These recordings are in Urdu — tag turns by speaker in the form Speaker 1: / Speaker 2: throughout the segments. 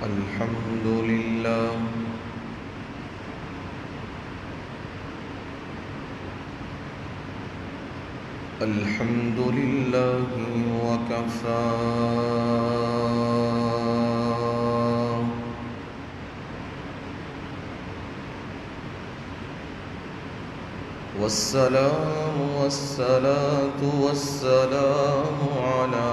Speaker 1: الحمد لله الحمد لله وكفى والصلاة والسلام على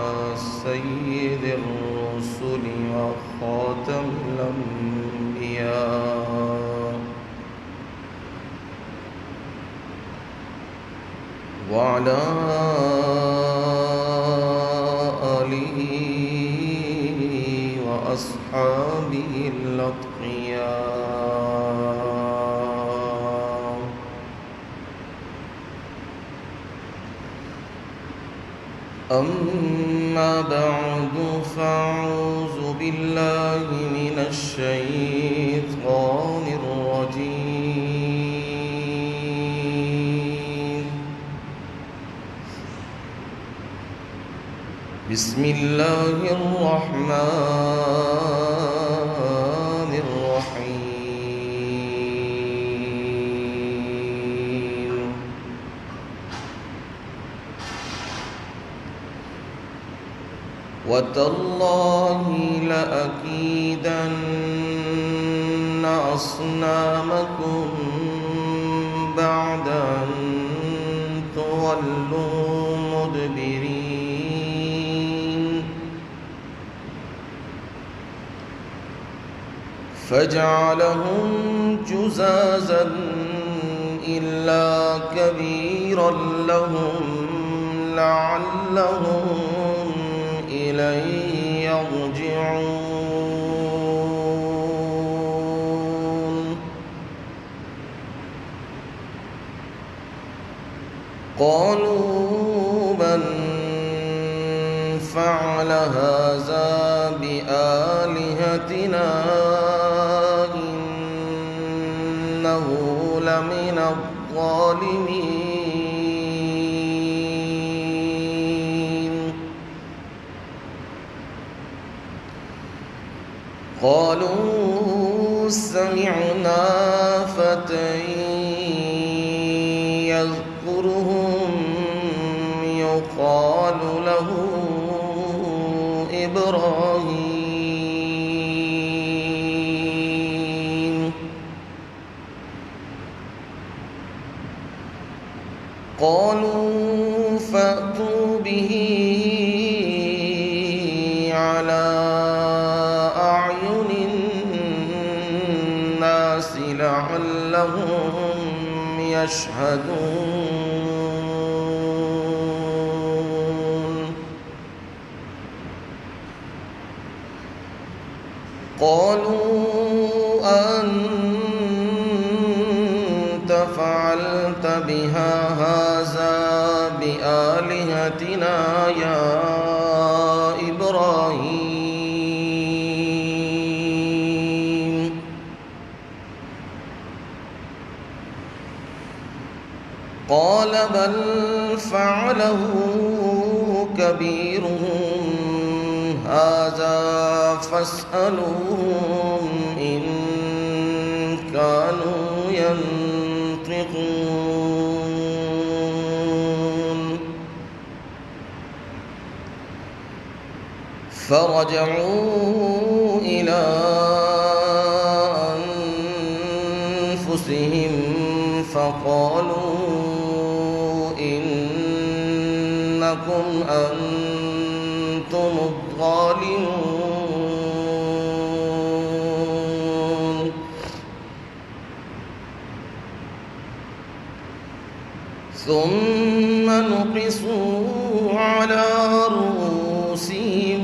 Speaker 1: سيد الرسل وخاتم الأنبياء وعلى آله وأصحابه الأتقياء. أما بعد فأعوذ بالله من الشيطان الرجيم. بسم الله الرحمن الرحيم. وتالله لأكيدن أصنامكم بعد أن تولوا مدبرين فجعلهم جزازا إلا كبيرا لهم لعلهم إليه يرجعون. قالوا من فعل هذا بآلهتنا إنه لمن الظالمين. قالوا سمعنا فتى يذكرهم يقال له إبراهيم. قالوا فأتوا به على أعين الناس لعلهم يشهدون. قالوا أنت فعلت هذا بآلهتنا يا إبراهيم. قال بل فعله كبيرهم هذا فاسألوهم إن كانوا ينطقون. فرجعوا إلى أنفسهم فقالوا إنكم أنتم الظالمون. ثم نقصوا على رؤوسهم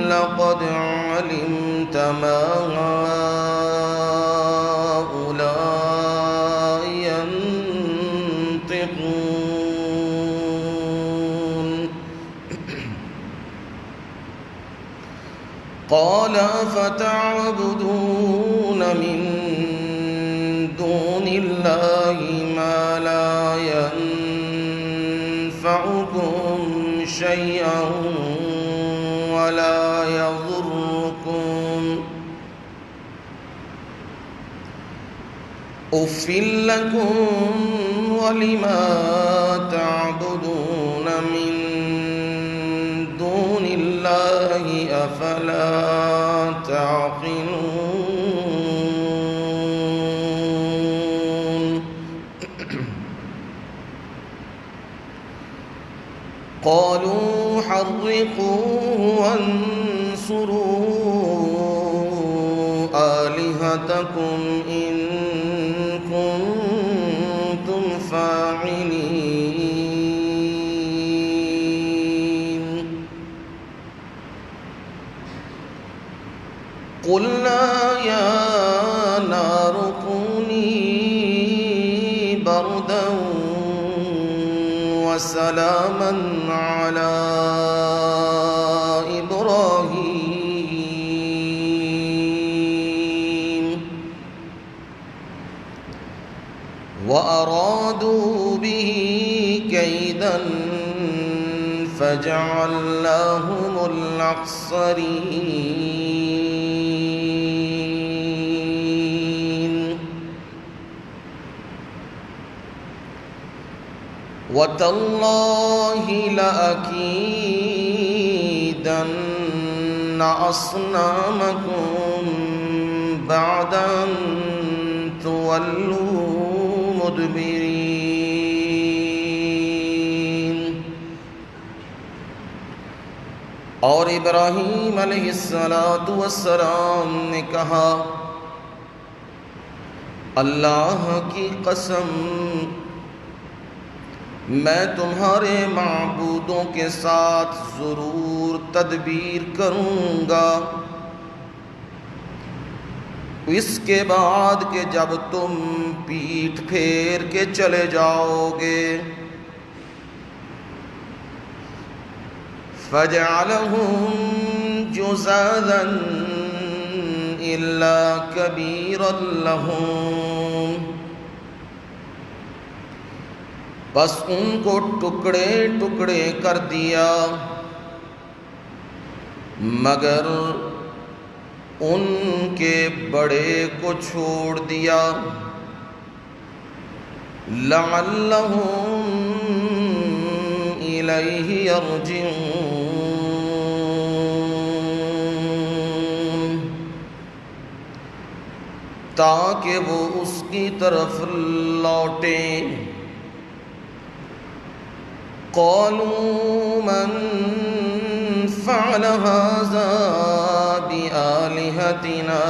Speaker 1: لقد علمت ما هؤلاء ينطقون. قال فتعبدون من دون الله ما لا ينفعكم شيئا ولا يضركم أف لكم ولما تعبدون من دون الله أفلا تعقلون قالوا حرقوه وانصروا آلهتكم إن كنتم فاعلين قلنا يا نار كوني بردا وسلاما على إبراهيم وأرادوا به كيدا فجعلناهم الأخسرين وتالله لأكيدن أصنامكم بعد أن تولوا مدبرين اور ابراہیم علیہ السلام نے کہا اللہ کی قسم میں تمہارے معبودوں کے ساتھ ضرور تدبیر کروں گا اس کے بعد کہ جب تم پیٹھ پھیر کے چلے جاؤ گے فَجَعَلَهُمْ جُزَاذًا إِلَّا كَبِيرًا لَهُمْ بس ان کو ٹکڑے ٹکڑے کر دیا مگر ان کے بڑے کو چھوڑ دیا لعلہم الیہ یرجعون تاکہ وہ اس کی طرف لوٹیں قالوا من فعل هذا بآلهتنا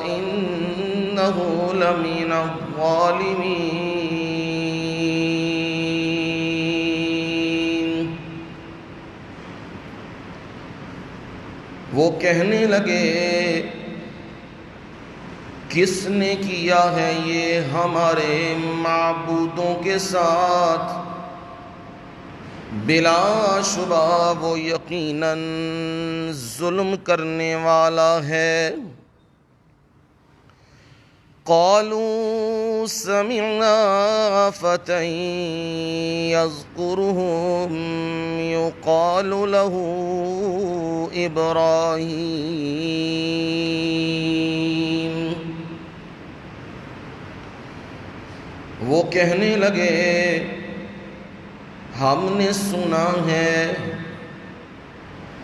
Speaker 1: إنه لمن الظالمين وہ کہنے لگے کس نے کیا ہے یہ ہمارے معبودوں کے ساتھ بلا شبہ وہ یقیناً ظلم کرنے والا ہے قالوا سمعنا فتى يذكرهم يقال له إبراهيم وہ کہنے لگے ہم نے سنا ہے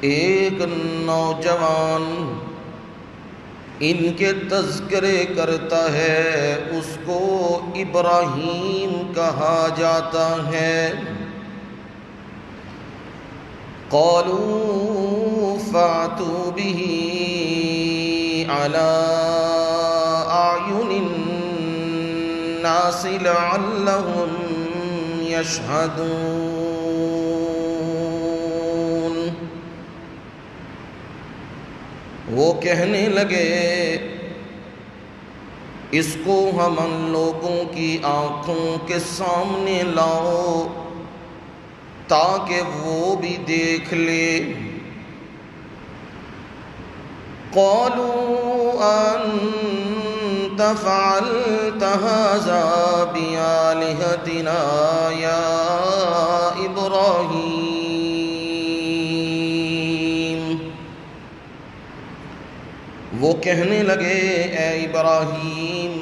Speaker 1: ایک نوجوان ان کے تذکرے کرتا ہے اس کو ابراہیم کہا جاتا ہے قالوا فاتوا به على أعين الناس لعلهم یشہدون وہ کہنے لگے اس کو ہم ان لوگوں کی آنکھوں کے سامنے لاؤ تاکہ وہ بھی دیکھ لے قالوا أنت فعلت هذا بآلهتنا يا إبراهيم وہ کہنے لگے اے ابراہیم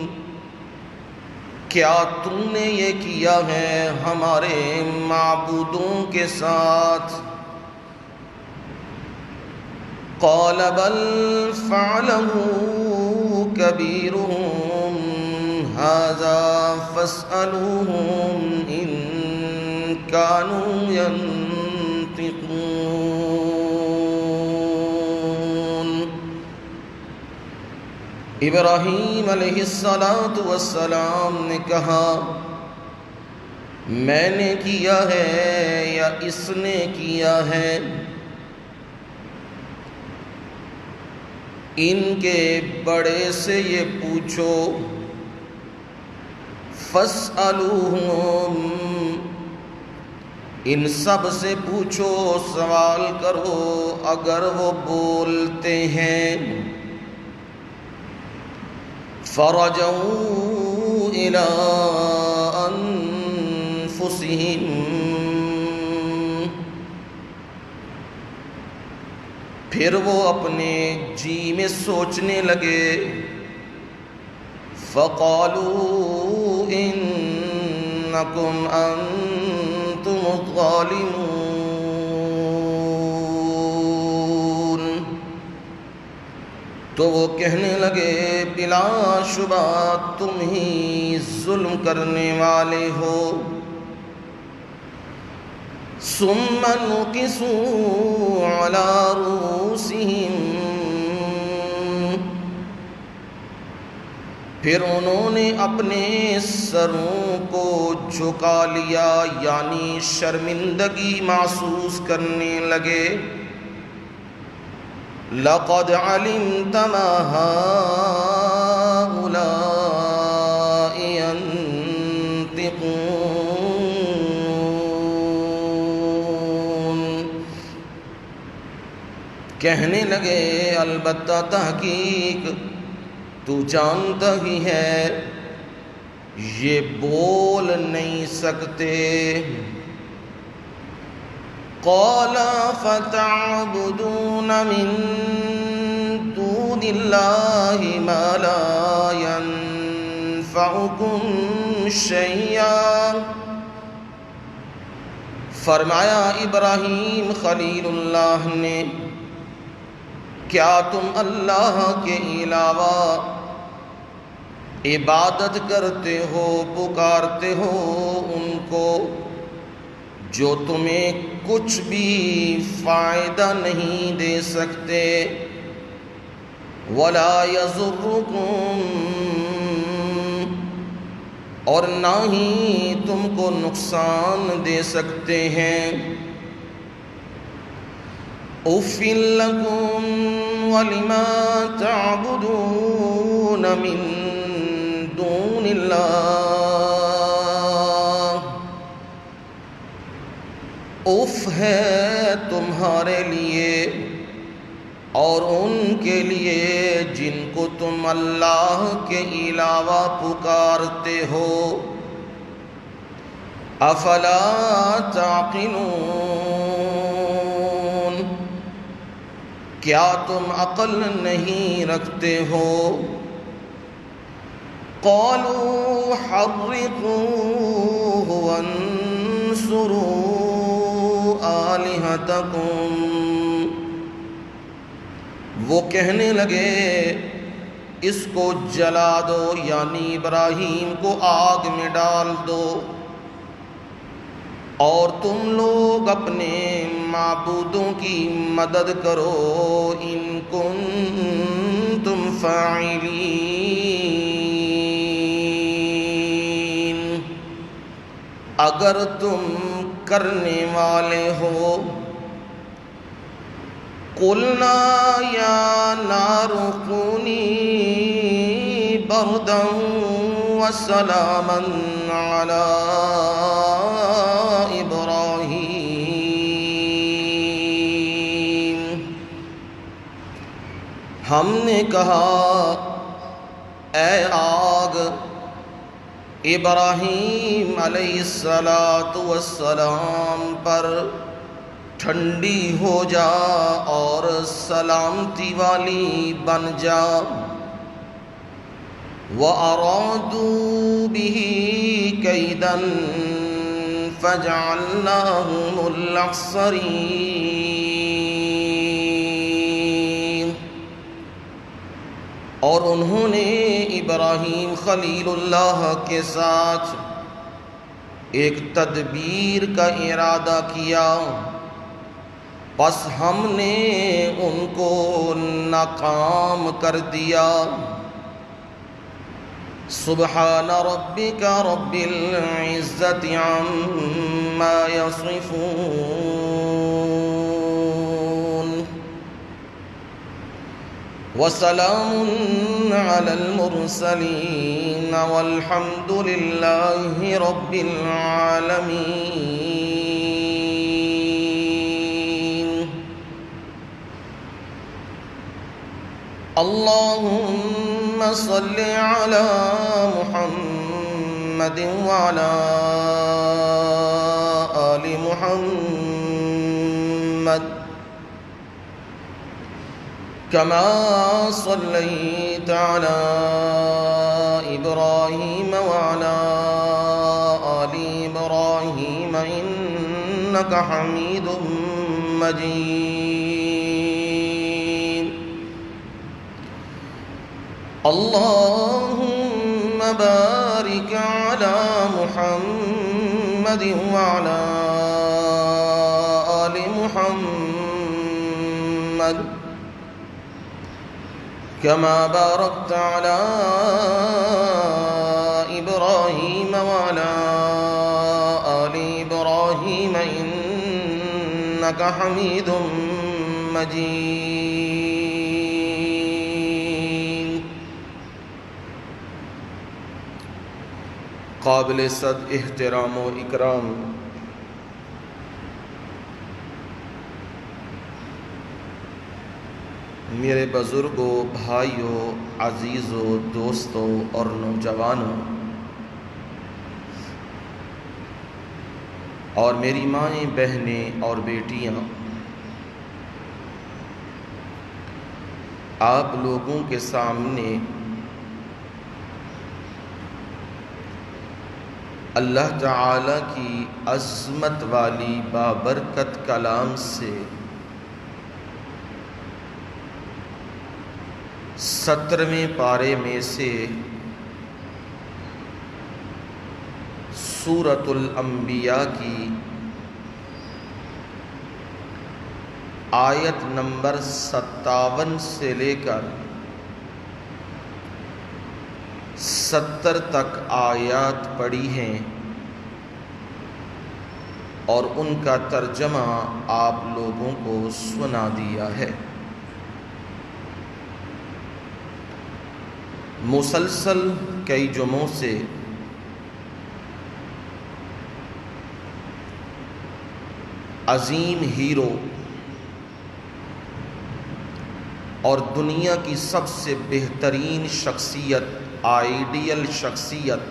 Speaker 1: کیا تم نے یہ کیا ہے ہمارے معبودوں کے ساتھ؟ قال بل فعله كبيرهم هذا فاسألوهم إن كانوا ينطقون۔ ابراہیم علیہ السلام نے کہا میں نے کیا ہے یا اس نے کیا ہے؟ ان کے بڑے سے یہ پوچھو، فاسألوہم، ان سب سے پوچھو، سوال کرو اگر وہ بولتے ہیں۔ فرجعوا إلى أنفسهم، پھر وہ اپنے جی میں سوچنے لگے، فقالوا انکم انتم الظالمون، تو وہ کہنے لگے بلا شبہ تم ہی ظلم کرنے والے ہو۔ ثم نكسوا على رؤوسهم، پھر انہوں نے اپنے سروں کو جھکا لیا، یعنی شرمندگی محسوس کرنے لگے۔ لقد علمت ما هؤلاء ينطقون، کہنے لگے البتہ تحقیق تو جانتا ہی ہے یہ بول نہیں سکتے۔ قال فتعبدون من دون اللہ ما لا ينفعكم شیئا، فرمایا ابراہیم خلیل اللہ نے کیا تم اللہ کے علاوہ عبادت کرتے ہو، پکارتے ہو ان کو جو تمہیں کچھ بھی فائدہ نہیں دے سکتے، ولا یضرکم، اور نہ ہی تم کو نقصان دے سکتے ہیں۔ اف لکم ولما تعبدون من دون اللہ، اف ہے تمہارے لیے اور ان کے لیے جن کو تم اللہ کے علاوہ پکارتے ہو۔ افلا تعقلون، کیا تم عقل نہیں رکھتے ہو؟ قالوا حرقوه وانصروا آلہتکم، وہ کہنے لگے اس کو جلا دو، یعنی ابراہیم کو آگ میں ڈال دو، اور تم لوگ اپنے معبودوں کی مدد کرو، ان کنتم فاعلین، اگر تم کرنے والے ہو۔ قلنا یا نار کونی بردا وسلاما علی ابراہیم، ہم نے کہا اے آگ ابراہیم علیہ السلام پر ٹھنڈی ہو جا اور سلامتی والی بن جا۔ وَأَرَادُوا بِهِ كيدا فجعلناهم الأخسرين۔ اور انہوں نے ابراہیم خلیل اللہ کے ساتھ ایک تدبیر کا ارادہ کیا، پس ہم نے ان کو ناکام کر دیا۔ سبحان ربک رب العزت عما یصفون وسلام علی المرسلین والحمد للہ رب العالمین۔ اللہم صل علی محمد وعلی آل محمد كما صليت على إبراهيم وعلى آل إبراهيم إنك حميد مجيد۔ اللهم بارك على محمد وعلى آل محمد كما باركت على إبراهيم وعلى آل إبراهيم إنك حميد مجيد۔ قابل صد احترام و اکرام میرے بزرگوں، بھائیوں، عزیزوں، دوستوں اور نوجوانوں، اور میری مائیں، بہنیں اور بیٹیاں، آپ لوگوں کے سامنے اللہ تعالی کی عظمت والی بابرکت کلام سے 17ویں پارے میں سے سورۃ الانبیاء کی آیت نمبر 57 سے لے کر 70 تک آیات پڑھی ہیں، اور ان کا ترجمہ آپ لوگوں کو سنا دیا ہے۔ مسلسل کئی جمعوں سے عظیم ہیرو اور دنیا کی سب سے بہترین شخصیت، آئیڈیل شخصیت،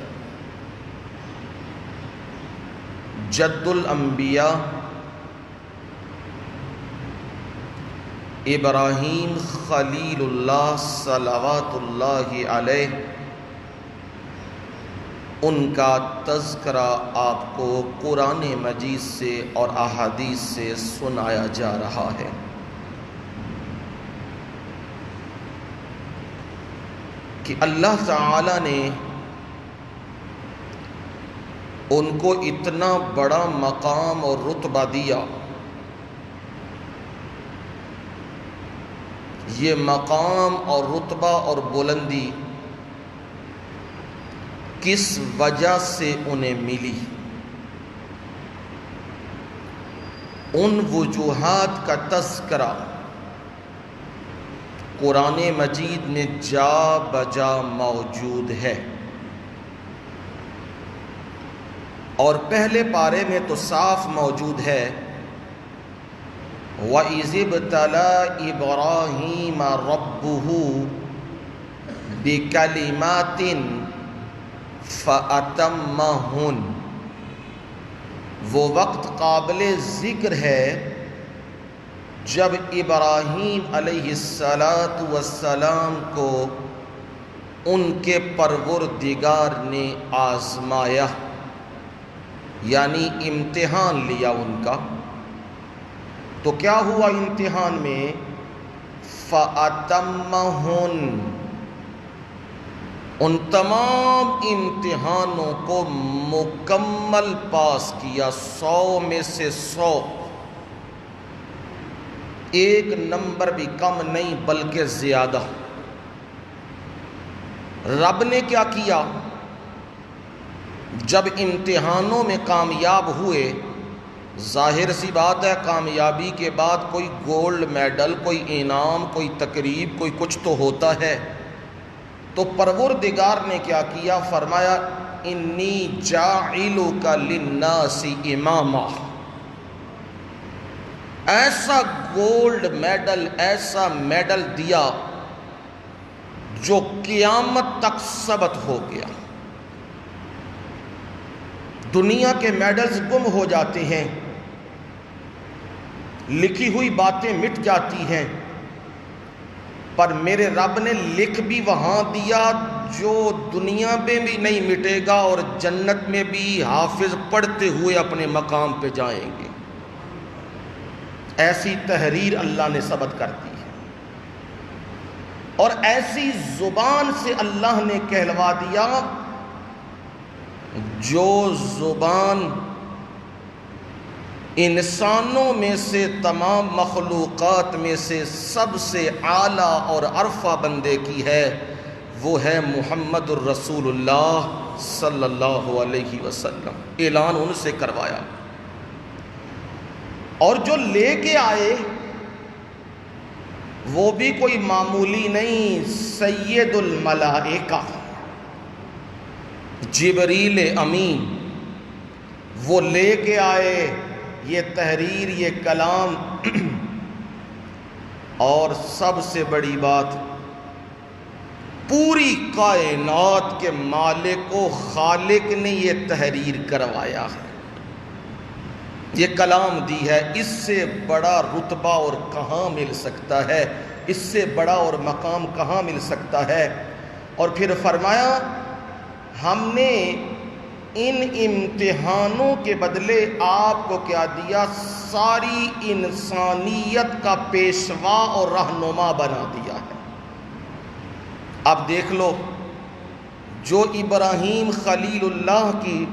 Speaker 1: جد الانبیاء ابراہیم خلیل اللہ صلوات اللہ علیہ، ان کا تذکرہ آپ کو قرآن مجید سے اور احادیث سے سنایا جا رہا ہے۔ کہ اللہ تعالی نے ان کو اتنا بڑا مقام اور رتبہ دیا۔ یہ مقام اور رتبہ اور بلندی کس وجہ سے انہیں ملی؟ ان وجوہات کا تذکرہ قرآن مجید میں جا بجا موجود ہے، اور پہلے پارے میں تو صاف موجود ہے، وَإِذِ ابْتَلَىٰ إِبْرَاهِيمَ رَبُّهُ بِكَلِمَاتٍ فَأَتَمَّهُنَّ۔ وہ وقت قابل ذکر ہے جب ابراہیم علیہ السلام کو ان کے پروردگار نے آزمایا، یعنی امتحان لیا ان کا. تو کیا ہوا امتحان میں؟ فَأَتَمَّهُنْ، ان تمام امتحانوں کو مکمل پاس کیا، 100 میں سے 100، ایک نمبر بھی کم نہیں بلکہ زیادہ. رب نے کیا کیا؟ جب امتحانوں میں کامیاب ہوئے، ظاہر سی بات ہے کامیابی کے بعد کوئی گولڈ میڈل، کوئی انعام، کوئی تقریب، کوئی کچھ تو ہوتا ہے. تو پروردگار نے کیا کیا؟ فرمایا انی جاعلک للناس اماما. ایسا گولڈ میڈل، ایسا میڈل دیا جو قیامت تک ثبت ہو گیا. دنیا کے میڈلز گم ہو جاتے ہیں، لکھی ہوئی باتیں مٹ جاتی ہیں، پر میرے رب نے لکھ بھی وہاں دیا جو دنیا میں بھی نہیں مٹے گا، اور جنت میں بھی حافظ پڑھتے ہوئے اپنے مقام پہ جائیں گے. ایسی تحریر اللہ نے ثبت کر دی ہے، اور ایسی زبان سے اللہ نے کہلوا دیا جو زبان انسانوں میں سے، تمام مخلوقات میں سے سب سے اعلیٰ اور عرفہ بندے کی ہے، وہ ہے محمد الرسول اللہ صلی اللہ علیہ وسلم. اعلان ان سے کروایا. اور جو لے کے آئے وہ بھی کوئی معمولی نہیں، سید الملائکہ جبریل امین، وہ لے کے آئے یہ تحریر، یہ کلام. اور سب سے بڑی بات، پوری کائنات کے مالک و خالق نے یہ تحریر کروایا ہے، یہ کلام دی ہے. اس سے بڑا رتبہ اور کہاں مل سکتا ہے؟ اس سے بڑا اور مقام کہاں مل سکتا ہے؟ اور پھر فرمایا ہم نے ان امتحانوں کے بدلے آپ کو کیا دیا؟ ساری انسانیت کا پیشوا اور رہنما بنا دیا ہے. اب دیکھ لو، جو ابراہیم خلیل اللہ کی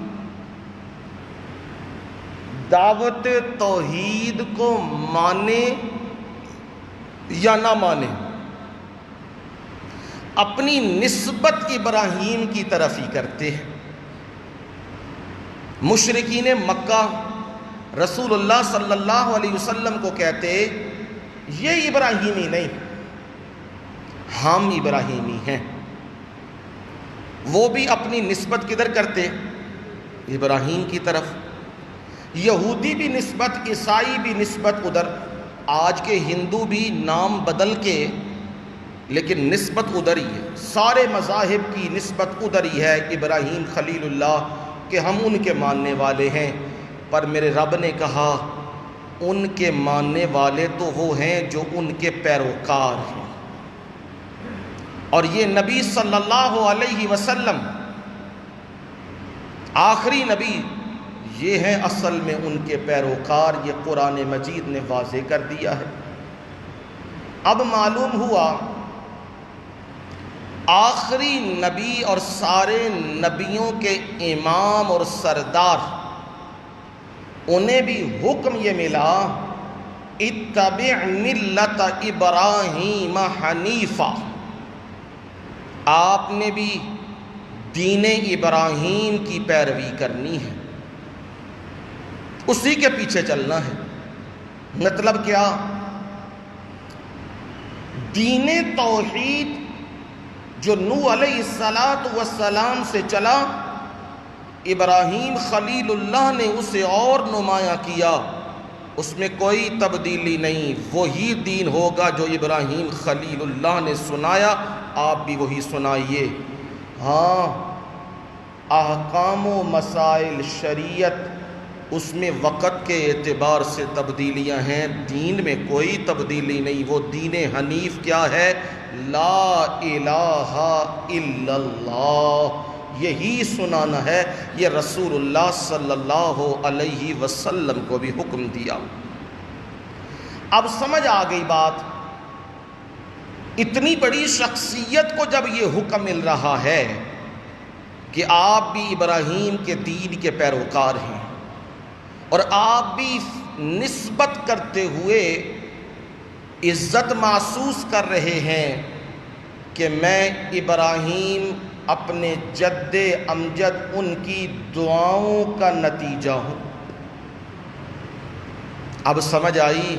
Speaker 1: دعوت توحید کو مانے یا نہ مانے، اپنی نسبت ابراہیم کی طرف ہی کرتے ہیں. مشرکین مکہ رسول اللہ صلی اللہ علیہ وسلم کو کہتے یہ ابراہیمی نہیں، ہم ابراہیمی ہیں. وہ بھی اپنی نسبت کدھر کرتے؟ ابراہیم کی طرف. یہودی بھی نسبت، عیسائی بھی نسبت ادھر. آج کے ہندو بھی نام بدل کے، لیکن نسبت ادھر ہی ہے. سارے مذاہب کی نسبت ادھر ہی ہے، ابراہیم خلیل اللہ، کہ ہم ان کے ماننے والے ہیں. پر میرے رب نے کہا ان کے ماننے والے تو وہ ہیں جو ان کے پیروکار ہیں، اور یہ نبی صلی اللہ علیہ وسلم آخری نبی، یہ ہیں اصل میں ان کے پیروکار. یہ قرآن مجید نے واضح کر دیا ہے. اب معلوم ہوا آخری نبی اور سارے نبیوں کے امام اور سردار، انہیں بھی حکم یہ ملا اتبع ملت ابراہیم حنیفہ. آپ نے بھی دین ابراہیم کی پیروی کرنی ہے، اسی کے پیچھے چلنا ہے. مطلب کیا؟ دین توحید جو نوح علیہ السلام سے چلا، ابراہیم خلیل اللہ نے اسے اور نمایاں کیا، اس میں کوئی تبدیلی نہیں. وہی دین ہوگا جو ابراہیم خلیل اللہ نے سنایا، آپ بھی وہی سنائیے. ہاں، احکام و مسائل شریعت اس میں وقت کے اعتبار سے تبدیلیاں ہیں، دین میں کوئی تبدیلی نہیں. وہ دین حنیف کیا ہے؟ لا الہ الا اللہ. یہی سنانا ہے، یہ رسول اللہ صلی اللہ علیہ وسلم کو بھی حکم دیا۔ اب سمجھ آ گئی بات، اتنی بڑی شخصیت کو جب یہ حکم مل رہا ہے کہ آپ بھی ابراہیم کے دین کے پیروکار ہیں اور آپ بھی نسبت کرتے ہوئے عزت محسوس کر رہے ہیں کہ میں ابراہیم اپنے جد امجد ان کی دعاؤں کا نتیجہ ہوں۔ اب سمجھ آئی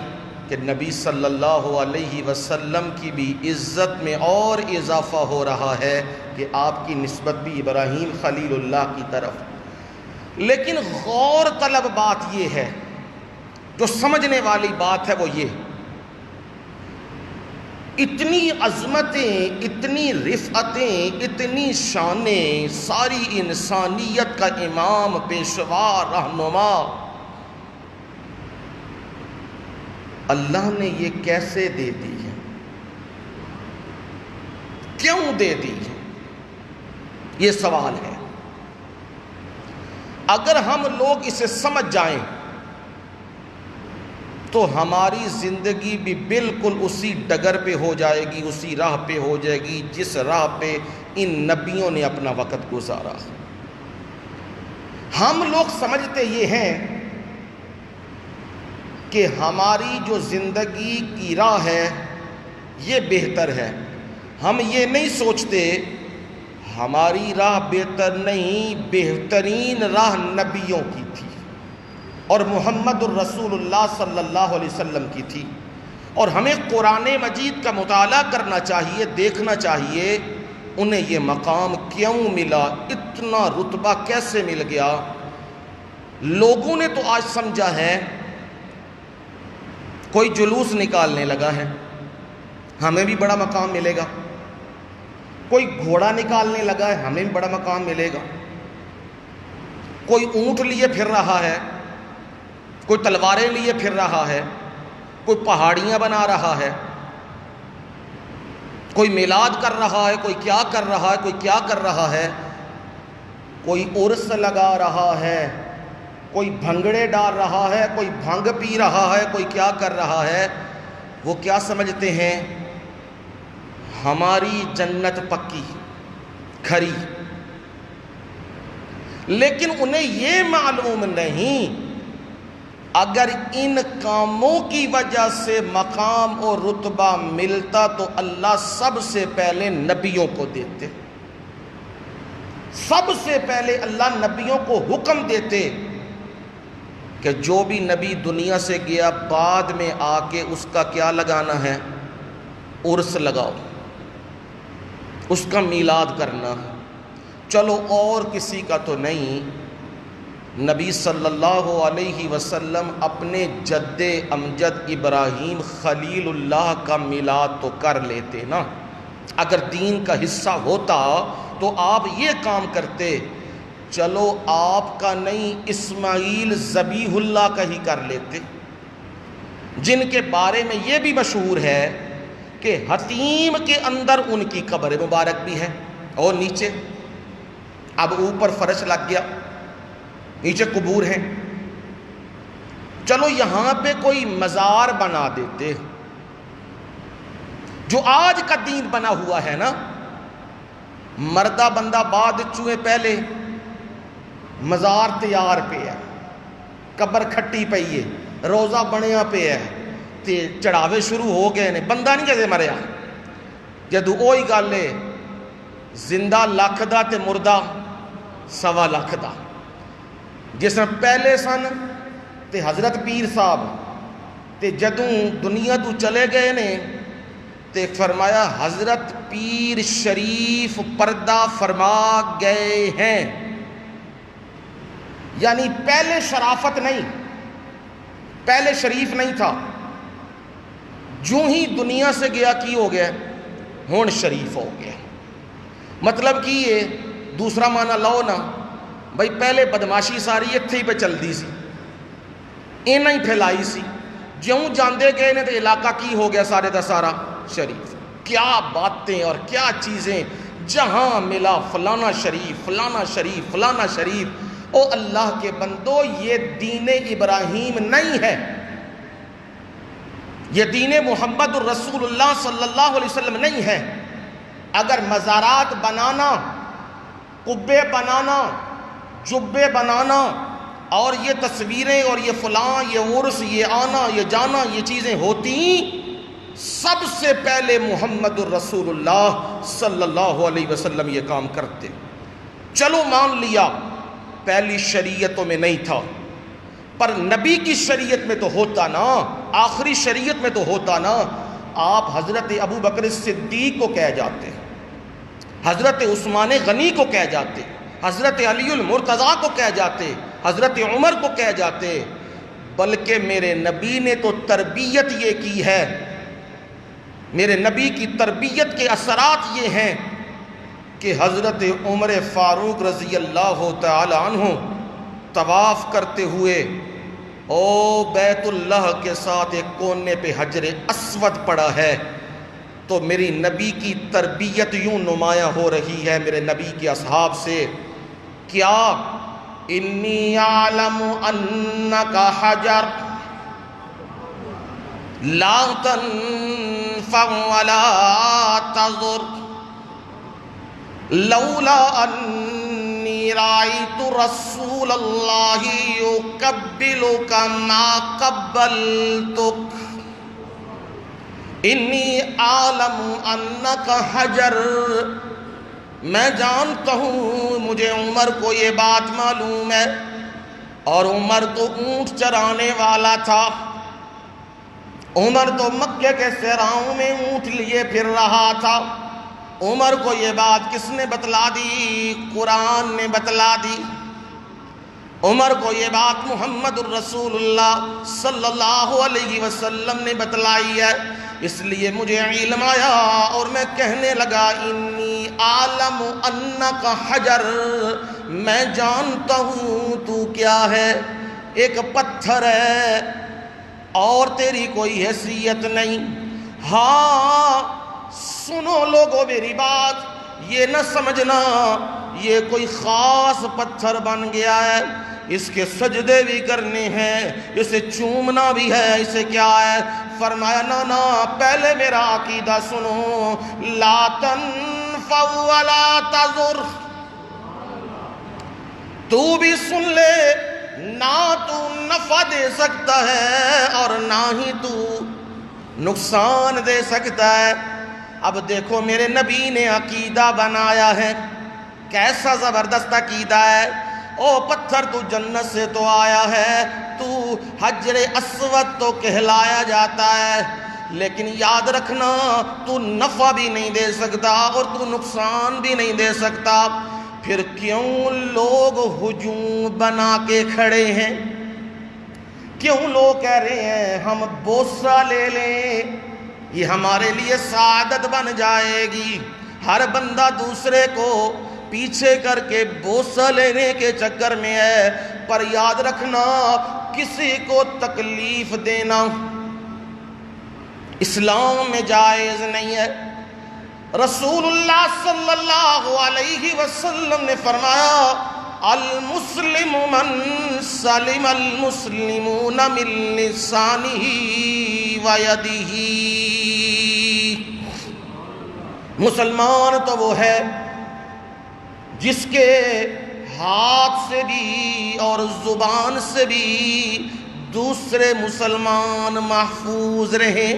Speaker 1: کہ نبی صلی اللہ علیہ وسلم کی بھی عزت میں اور اضافہ ہو رہا ہے کہ آپ کی نسبت بھی ابراہیم خلیل اللہ کی طرف۔ لیکن غور طلب بات یہ ہے، جو سمجھنے والی بات ہے وہ یہ، اتنی عظمتیں، اتنی رفعتیں، اتنی شانیں، ساری انسانیت کا امام، پیشوا، رہنما، اللہ نے یہ کیسے دے دی ہے؟ کیوں دے دی ہے؟ یہ سوال ہے۔ اگر ہم لوگ اسے سمجھ جائیں تو ہماری زندگی بھی بالکل اسی ڈگر پہ ہو جائے گی، اسی راہ پہ ہو جائے گی جس راہ پہ ان نبیوں نے اپنا وقت گزارا۔ ہم لوگ سمجھتے یہ ہیں کہ ہماری جو زندگی کی راہ ہے یہ بہتر ہے، ہم یہ نہیں سوچتے ہماری راہ بہتر نہیں، بہترین راہ نبیوں کی تھی اور محمد الرسول اللہ صلی اللہ علیہ وسلم کی تھی، اور ہمیں قرآن مجید کا مطالعہ کرنا چاہیے، دیکھنا چاہیے انہیں یہ مقام کیوں ملا، اتنا رتبہ کیسے مل گیا۔ لوگوں نے تو آج سمجھا ہے، کوئی جلوس نکالنے لگا ہے ہمیں بھی بڑا مقام ملے گا، کوئی گھوڑا نکالنے لگا ہے ہمیں بھی بڑا مقام ملے گا، کوئی اونٹ لیے پھر رہا ہے، کوئی تلواریں لیے پھر رہا ہے، کوئی پہاڑیاں بنا رہا ہے، کوئی میلاد کر رہا ہے، کوئی کیا کر رہا ہے، کوئی کیا کر رہا ہے، کوئی عرس لگا رہا ہے، کوئی بھنگڑے ڈال رہا ہے، کوئی بھنگ پی رہا ہے، کوئی کیا کر رہا ہے۔ وہ کیا سمجھتے ہیں؟ ہماری جنت پکی کھری، لیکن انہیں یہ معلوم نہیں اگر ان کاموں کی وجہ سے مقام اور رتبہ ملتا تو اللہ سب سے پہلے نبیوں کو دیتے، سب سے پہلے اللہ نبیوں کو حکم دیتے کہ جو بھی نبی دنیا سے گیا بعد میں آ کے اس کا کیا لگانا ہے؟ عرس لگاؤ، اس کا میلاد کرنا۔ چلو اور کسی کا تو نہیں، نبی صلی اللہ علیہ وسلم اپنے جد امجد ابراہیم خلیل اللہ کا میلاد تو کر لیتے نا۔ اگر دین کا حصہ ہوتا تو آپ یہ کام کرتے، چلو آپ کا نہیں، اسماعیل ذبیح اللہ کا ہی کر لیتے، جن کے بارے میں یہ بھی مشہور ہے کہ حتیم کے اندر ان کی قبر مبارک بھی ہے، اور نیچے اب اوپر فرش لگ گیا، نیچے قبور ہیں، چلو یہاں پہ کوئی مزار بنا دیتے۔ جو آج کا دین بنا ہوا ہے نا، مردہ بندہ بعد چوئے پہلے، مزار تیار پہ ہے، قبر کھٹی پئی ہے، روزہ بنیا پہ ہے، تے چڑھاوے شروع ہو گئے نے، بندہ نہیں کہتے مریا۔ جدو اوہی گل ہے، زندہ لکھ دا تے مردہ سوا لکھ دا۔ جس میں پہلے سن تے حضرت پیر صاحب تے جدوں دنیا تو چلے گئے نے تے فرمایا حضرت پیر شریف پردہ فرما گئے ہیں، یعنی پہلے شرافت نہیں، پہلے شریف نہیں تھا، جو ہی دنیا سے گیا کی ہو گیا، ہون شریف ہو گیا۔ مطلب کی یہ دوسرا معنی لاؤ نا، بھائی پہلے بدماشی ساری اتھے ہی پہ چل دی سی، اینا ہی پھیلائی سی، جوں جاندے گئے نے تو علاقہ کی ہو گیا سارے دا سارا شریف۔ کیا باتیں اور کیا چیزیں جہاں ملا فلانا شریف فلانا شریف فلانا شریف۔ او اللہ کے بندو، یہ دین ابراہیم نہیں ہے، یہ دین محمد الرسول اللہ صلی اللہ علیہ وسلم نہیں ہے۔ اگر مزارات بنانا، قبے بنانا، جبے بنانا اور یہ تصویریں اور یہ فلاں، یہ عرس، یہ آنا، یہ جانا، یہ چیزیں ہوتی، سب سے پہلے محمد الرسول اللہ صلی اللہ علیہ وسلم یہ کام کرتے۔ چلو مان لیا پہلی شریعتوں میں نہیں تھا، پر نبی کی شریعت میں تو ہوتا نا، آخری شریعت میں تو ہوتا نا۔ آپ حضرت ابو بکر صدیق کو کہہ جاتے، حضرت عثمان غنی کو کہہ جاتے، حضرت علی المرتضیٰ کو کہہ جاتے، حضرت عمر کو کہہ جاتے، بلکہ میرے نبی نے تو تربیت یہ کی ہے، میرے نبی کی تربیت کے اثرات یہ ہیں کہ حضرت عمر فاروق رضی اللہ تعالی عنہ طواف کرتے ہوئے او بیت اللہ کے ساتھ ایک کونے پہ حجر اسود پڑا ہے، تو میری نبی کی تربیت یوں نمایاں ہو رہی ہے میرے نبی کے اصحاب سے، کیا انی اعلم انک حجر لا تنفع ولا تضر لولا انی رأیت رسول اللہ یقبلک ما قبلتک انی اعلم انک حجر۔ میں جانتا ہوں، مجھے عمر کو یہ بات معلوم ہے، اور عمر تو اونٹ چرانے والا تھا، عمر تو مکے کے صحراؤں میں اونٹ لیے پھر رہا تھا۔ عمر کو یہ بات کس نے بتلا دی؟ قرآن نے بتلا دی۔ عمر کو یہ بات محمد الرسول اللہ صلی اللہ علیہ وسلم نے بتلائی ہے، اس لیے مجھے علم آیا اور میں کہنے لگا انی عالم انک حجر، میں جانتا ہوں تو کیا ہے، ایک پتھر ہے اور تیری کوئی حیثیت نہیں۔ ہاں سنو لوگو میری بات، یہ نہ سمجھنا یہ کوئی خاص پتھر بن گیا ہے، اس کے سجدے بھی کرنے ہیں، اسے چومنا بھی ہے، اسے کیا ہے؟ فرمایا نا پہلے میرا عقیدہ سنو، لا تنفع ولا تضر، تو بھی سن لے، نہ تو نفع دے سکتا ہے اور نہ ہی تو نقصان دے سکتا ہے۔ اب دیکھو میرے نبی نے عقیدہ بنایا ہے، کیسا زبردست عقیدہ ہے۔ او پتھر تو جنت سے تو آیا ہے، تو حجر اسود تو کہلایا جاتا ہے، لیکن یاد رکھنا تو نفع بھی نہیں دے سکتا اور تو نقصان بھی نہیں دے سکتا۔ پھر کیوں لوگ ہجوم بنا کے کھڑے ہیں؟ کیوں لوگ کہہ رہے ہیں ہم بوسہ لے لیں، یہ ہمارے لیے سعادت بن جائے گی؟ ہر بندہ دوسرے کو پیچھے کر کے بوسہ لینے کے چکر میں ہے، پر یاد رکھنا کسی کو تکلیف دینا اسلام میں جائز نہیں ہے۔ رسول اللہ صلی اللہ علیہ وسلم نے فرمایا المسلم من سلم المسلمون من لسانہ ویدہ، مسلمان تو وہ ہے جس کے ہاتھ سے بھی اور زبان سے بھی دوسرے مسلمان محفوظ رہیں۔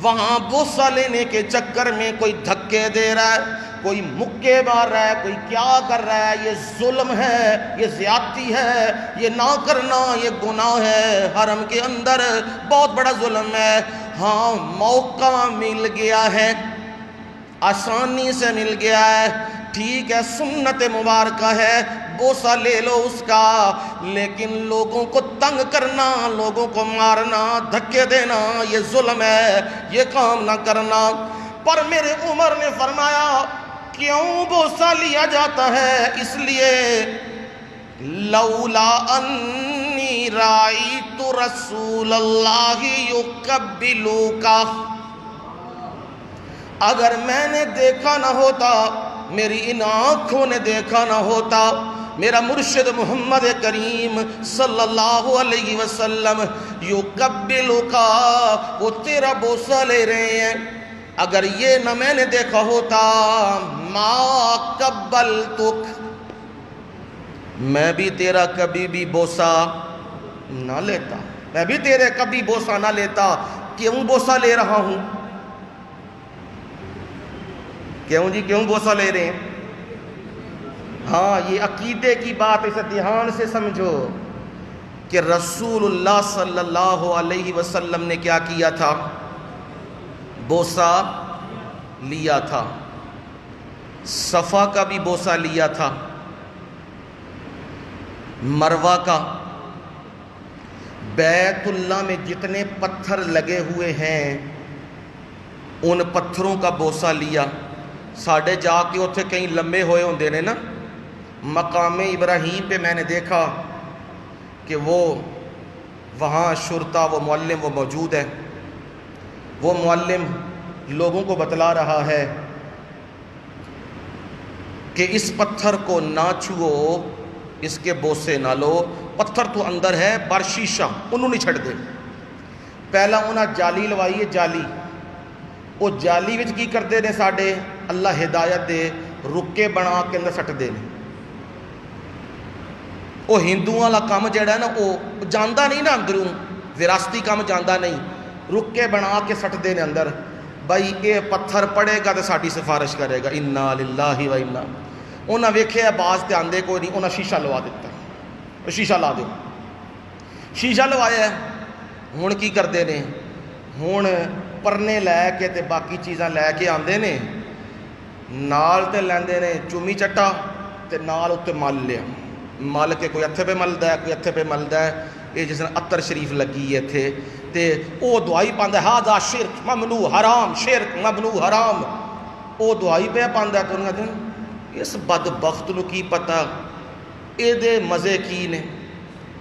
Speaker 1: وہاں بوسہ لینے کے چکر میں کوئی دھکے دے رہا ہے، کوئی مکے مار رہا ہے، کوئی کیا کر رہا ہے، یہ ظلم ہے، یہ زیادتی ہے، یہ نہ کرنا یہ گناہ ہے، حرم کے اندر بہت بڑا ظلم ہے۔ ہاں موقع مل گیا ہے، آسانی سے مل گیا ہے، ٹھیک ہے سنت مبارکہ ہے، بوسہ لے لو اس کا، لیکن لوگوں کو تنگ کرنا، لوگوں کو مارنا، دھکے دینا یہ ظلم ہے، یہ کام نہ کرنا۔ پر میرے عمر نے فرمایا کیوں بوسہ لیا جاتا ہے؟ اس لیے لولا انی رأیت رسول اللہ یقبلک، اگر میں نے دیکھا نہ ہوتا میری ان آنکھوں نے دیکھا نہ ہوتا، میرا مرشد محمد کریم صلی اللہ علیہ وسلم یقبلک، وہ تیرا بوسہ لے رہے ہیں، اگر یہ نہ میں نے دیکھا ہوتا ما قبلتک، میں بھی تیرا کبھی بھی بوسہ نہ لیتا، میں بھی تیرے کبھی بوسہ نہ لیتا۔ کیوں بوسہ لے رہا ہوں؟ کیوں جی کیوں بوسہ لے رہے ہیں؟ ہاں یہ عقیدے کی بات، اسے دھیان سے سمجھو کہ رسول اللہ صلی اللہ علیہ وسلم نے کیا کیا تھا؟ بوسہ لیا تھا، صفا کا بھی بوسہ لیا تھا، مروہ کا، بیت اللہ میں جتنے پتھر لگے ہوئے ہیں ان پتھروں کا بوسہ لیا۔ ساڑھے جا کے اتھے کہیں لمبے ہوئے ہوندے نے نا، مقام ابراہیم پہ میں نے دیکھا کہ وہ وہاں شرطا وہ معلم وہ موجود ہے، وہ معلم لوگوں کو بتلا رہا ہے کہ اس پتھر کو نہ چھو، اس کے بوسے نہ لو، پتھر تو اندر ہے پر شیشہ انہوں نہیں چھڑ دے۔ پہلا انہاں جالی لوائی ہے، جالی، وہ جالی وچ کی کرتے نے ساڑھے اللہ ہدایت دے رکے بنا کے اندر سٹ دے نے۔ وہ ہندوؤں والا کام جڑا ہے نا وہ جاندا نہیں نا اندروں، وراثتی کام جاندا نہیں، رکے بنا کے سٹ دے نے اندر، بھائی یہ پتھر پڑے گا تو ساڑھی سفارش کرے گا، انا للہ و انا۔ انہاں ویکھے باز تے آندے کوئی نہیں، انہاں شیشہ لوا دیتا، شیشہ لا دو، شیشہ لوایا ہے۔ ہن کی کردے نے؟ ہن پرنے لے کے تے باقی چیزاں لے کے آندے نے، نال تے لیندے نے چومی چٹا تے نال اتے مل لیا، مل کے کوئی ہتھے پہ ملدا ہے، کوئی ہتھے پہ ملدا ہے، یہ جس نے عطر شریف لگی ہے تھے تے او دعائی پاندا ہے ہاذا شرک ممنوع حرام، شرک ممنوع حرام، او دعائی پہ پاندا ہے۔ تو انہاں دن اس بدبخت نو کی پتہ اے دے مزے کی نے،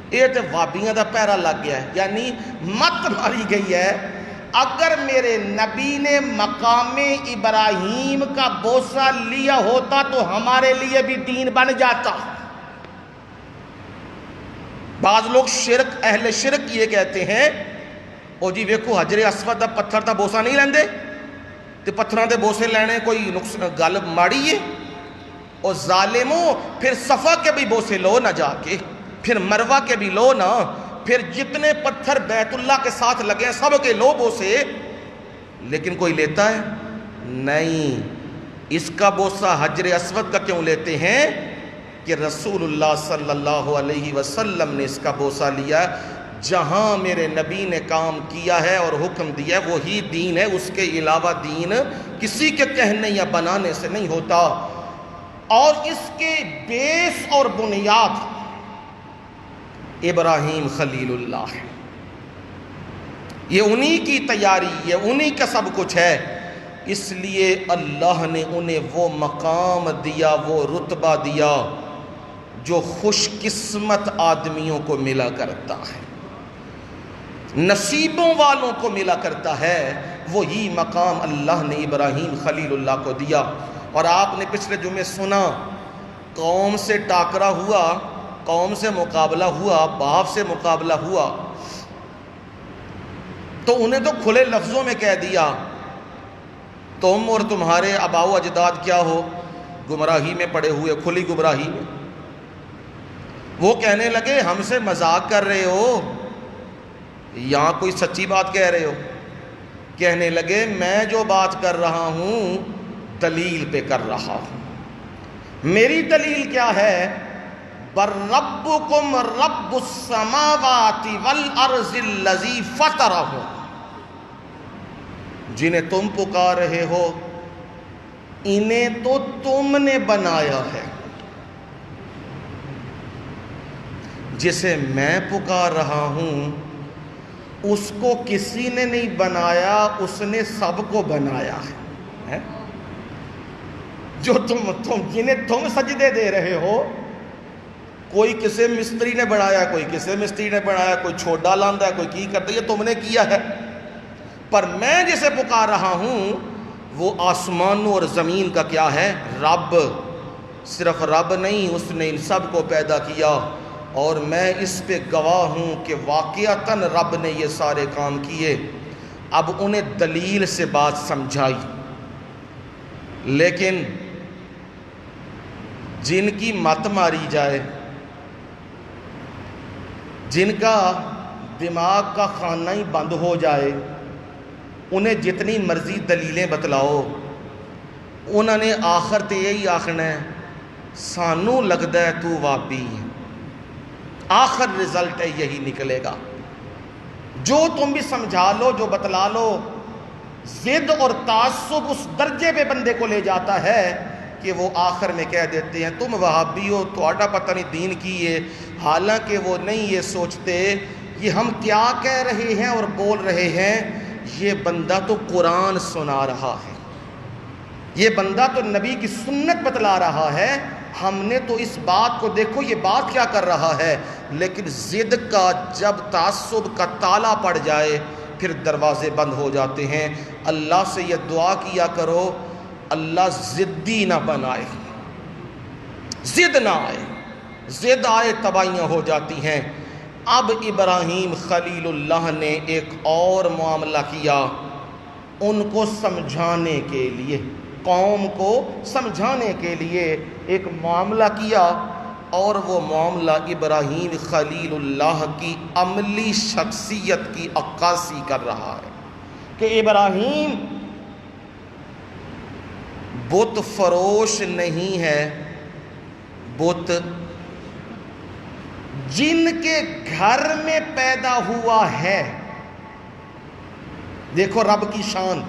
Speaker 1: اے تے وابیاں دا پیرا لگ گیا ہے، یعنی مت ماری گئی ہے۔ اگر میرے نبی نے مقام ابراہیم کا بوسہ لیا ہوتا تو ہمارے لیے بھی دین بن جاتا۔ بعض لوگ شرک، اہل شرک یہ کہتے ہیں او جی ویکھو حجر اسود دا پتھر دا بوسہ نہیں لیندے تے پتھراں دے بوسے لینے کوئی گل ماڑی ہے؟ او ظالموں، پھر صفا کے بھی بوسے لو نہ جا کے، پھر مروہ کے بھی لو نا، پھر جتنے پتھر بیت اللہ کے ساتھ لگے ہیں سب کے لو بوسے، لیکن کوئی لیتا ہے نہیں۔ اس کا بوسہ حجر اسود کا کیوں لیتے ہیں؟ کہ رسول اللہ صلی اللہ علیہ وسلم نے اس کا بوسہ لیا۔ جہاں میرے نبی نے کام کیا ہے اور حکم دیا ہے وہی دین ہے، اس کے علاوہ دین کسی کے کہنے یا بنانے سے نہیں ہوتا۔ اور اس کے بیس اور بنیاد ابراہیم خلیل اللہ ہے، یہ انہی کی تیاری، یہ انہی کا سب کچھ ہے، اس لیے اللہ نے انہیں وہ مقام دیا، وہ رتبہ دیا جو خوش قسمت آدمیوں کو ملا کرتا ہے، نصیبوں والوں کو ملا کرتا ہے۔ وہی مقام اللہ نے ابراہیم خلیل اللہ کو دیا۔ اور آپ نے پچھلے جمعے سنا قوم سے ٹاکرا ہوا، قوم سے مقابلہ ہوا، باپ سے مقابلہ ہوا، تو انہیں تو کھلے لفظوں میں کہہ دیا تم اور تمہارے آباء و اجداد کیا ہو؟ گمراہی میں پڑے ہوئے، کھلی گمراہی میں۔ وہ کہنے لگے ہم سے مذاق کر رہے ہو یا کوئی سچی بات کہہ رہے ہو؟ کہنے لگے میں جو بات کر رہا ہوں دلیل پہ کر رہا ہوں۔ میری دلیل کیا ہے؟ بَرَّبُّكُمْ رَبُّ السَّمَاوَاتِ وَالْأَرْضِ الَّذِي فَطَرَهُ، جنہیں تم پکار رہے ہو انہیں تو تم نے بنایا ہے، جسے میں پکار رہا ہوں اس کو کسی نے نہیں بنایا، اس نے سب کو بنایا ہے۔ جو جنہیں تم سجدے دے رہے ہو، کوئی کسے مستری نے بنایا، کوئی کسے مستری نے بنایا، کوئی چھوڑا لاندہ ہے، کوئی کی کرتا ہے، یہ تم نے کیا ہے۔ پر میں جسے پکار رہا ہوں وہ آسمانوں اور زمین کا کیا ہے؟ رب۔ صرف رب نہیں، اس نے ان سب کو پیدا کیا، اور میں اس پہ گواہ ہوں کہ واقعتاً رب نے یہ سارے کام کیے۔ اب انہیں دلیل سے بات سمجھائی، لیکن جن کی مت ماری جائے، جن کا دماغ کا خانہ ہی بند ہو جائے، انہیں جتنی مرضی دلیلیں بتلاؤ، انہوں نے آخر تے یہی آخنا ہے سانوں لگتا ہے تو وابی ہے۔ آخر رزلٹ ہے یہی نکلے گا۔ جو تم بھی سمجھا لو، جو بتلا لو، ضد اور تعصب اس درجے پہ بندے کو لے جاتا ہے کہ وہ آخر میں کہہ دیتے ہیں تم وہابی ہو، تھوڑا پتہ نہیں دین کی ہے، حالانکہ وہ نہیں یہ سوچتے یہ ہم کیا کہہ رہے ہیں اور بول رہے ہیں۔ یہ بندہ تو قرآن سنا رہا ہے، یہ بندہ تو نبی کی سنت بتلا رہا ہے، ہم نے تو اس بات کو دیکھو یہ بات کیا کر رہا ہے۔ لیکن ضد کا جب تعصب کا تالا پڑ جائے پھر دروازے بند ہو جاتے ہیں۔ اللہ سے یہ دعا کیا کرو اللہ ضدی نہ بنائے، ضد نہ آئے، ضد آئے تباہیاں ہو جاتی ہیں۔ اب ابراہیم خلیل اللہ نے ایک اور معاملہ کیا، ان کو سمجھانے کے لیے، قوم کو سمجھانے کے لیے ایک معاملہ کیا، اور وہ معاملہ ابراہیم خلیل اللہ کی عملی شخصیت کی عکاسی کر رہا ہے کہ ابراہیم بت فروش نہیں ہے، بت جن کے گھر میں پیدا ہوا ہے۔ دیکھو رب کی شان،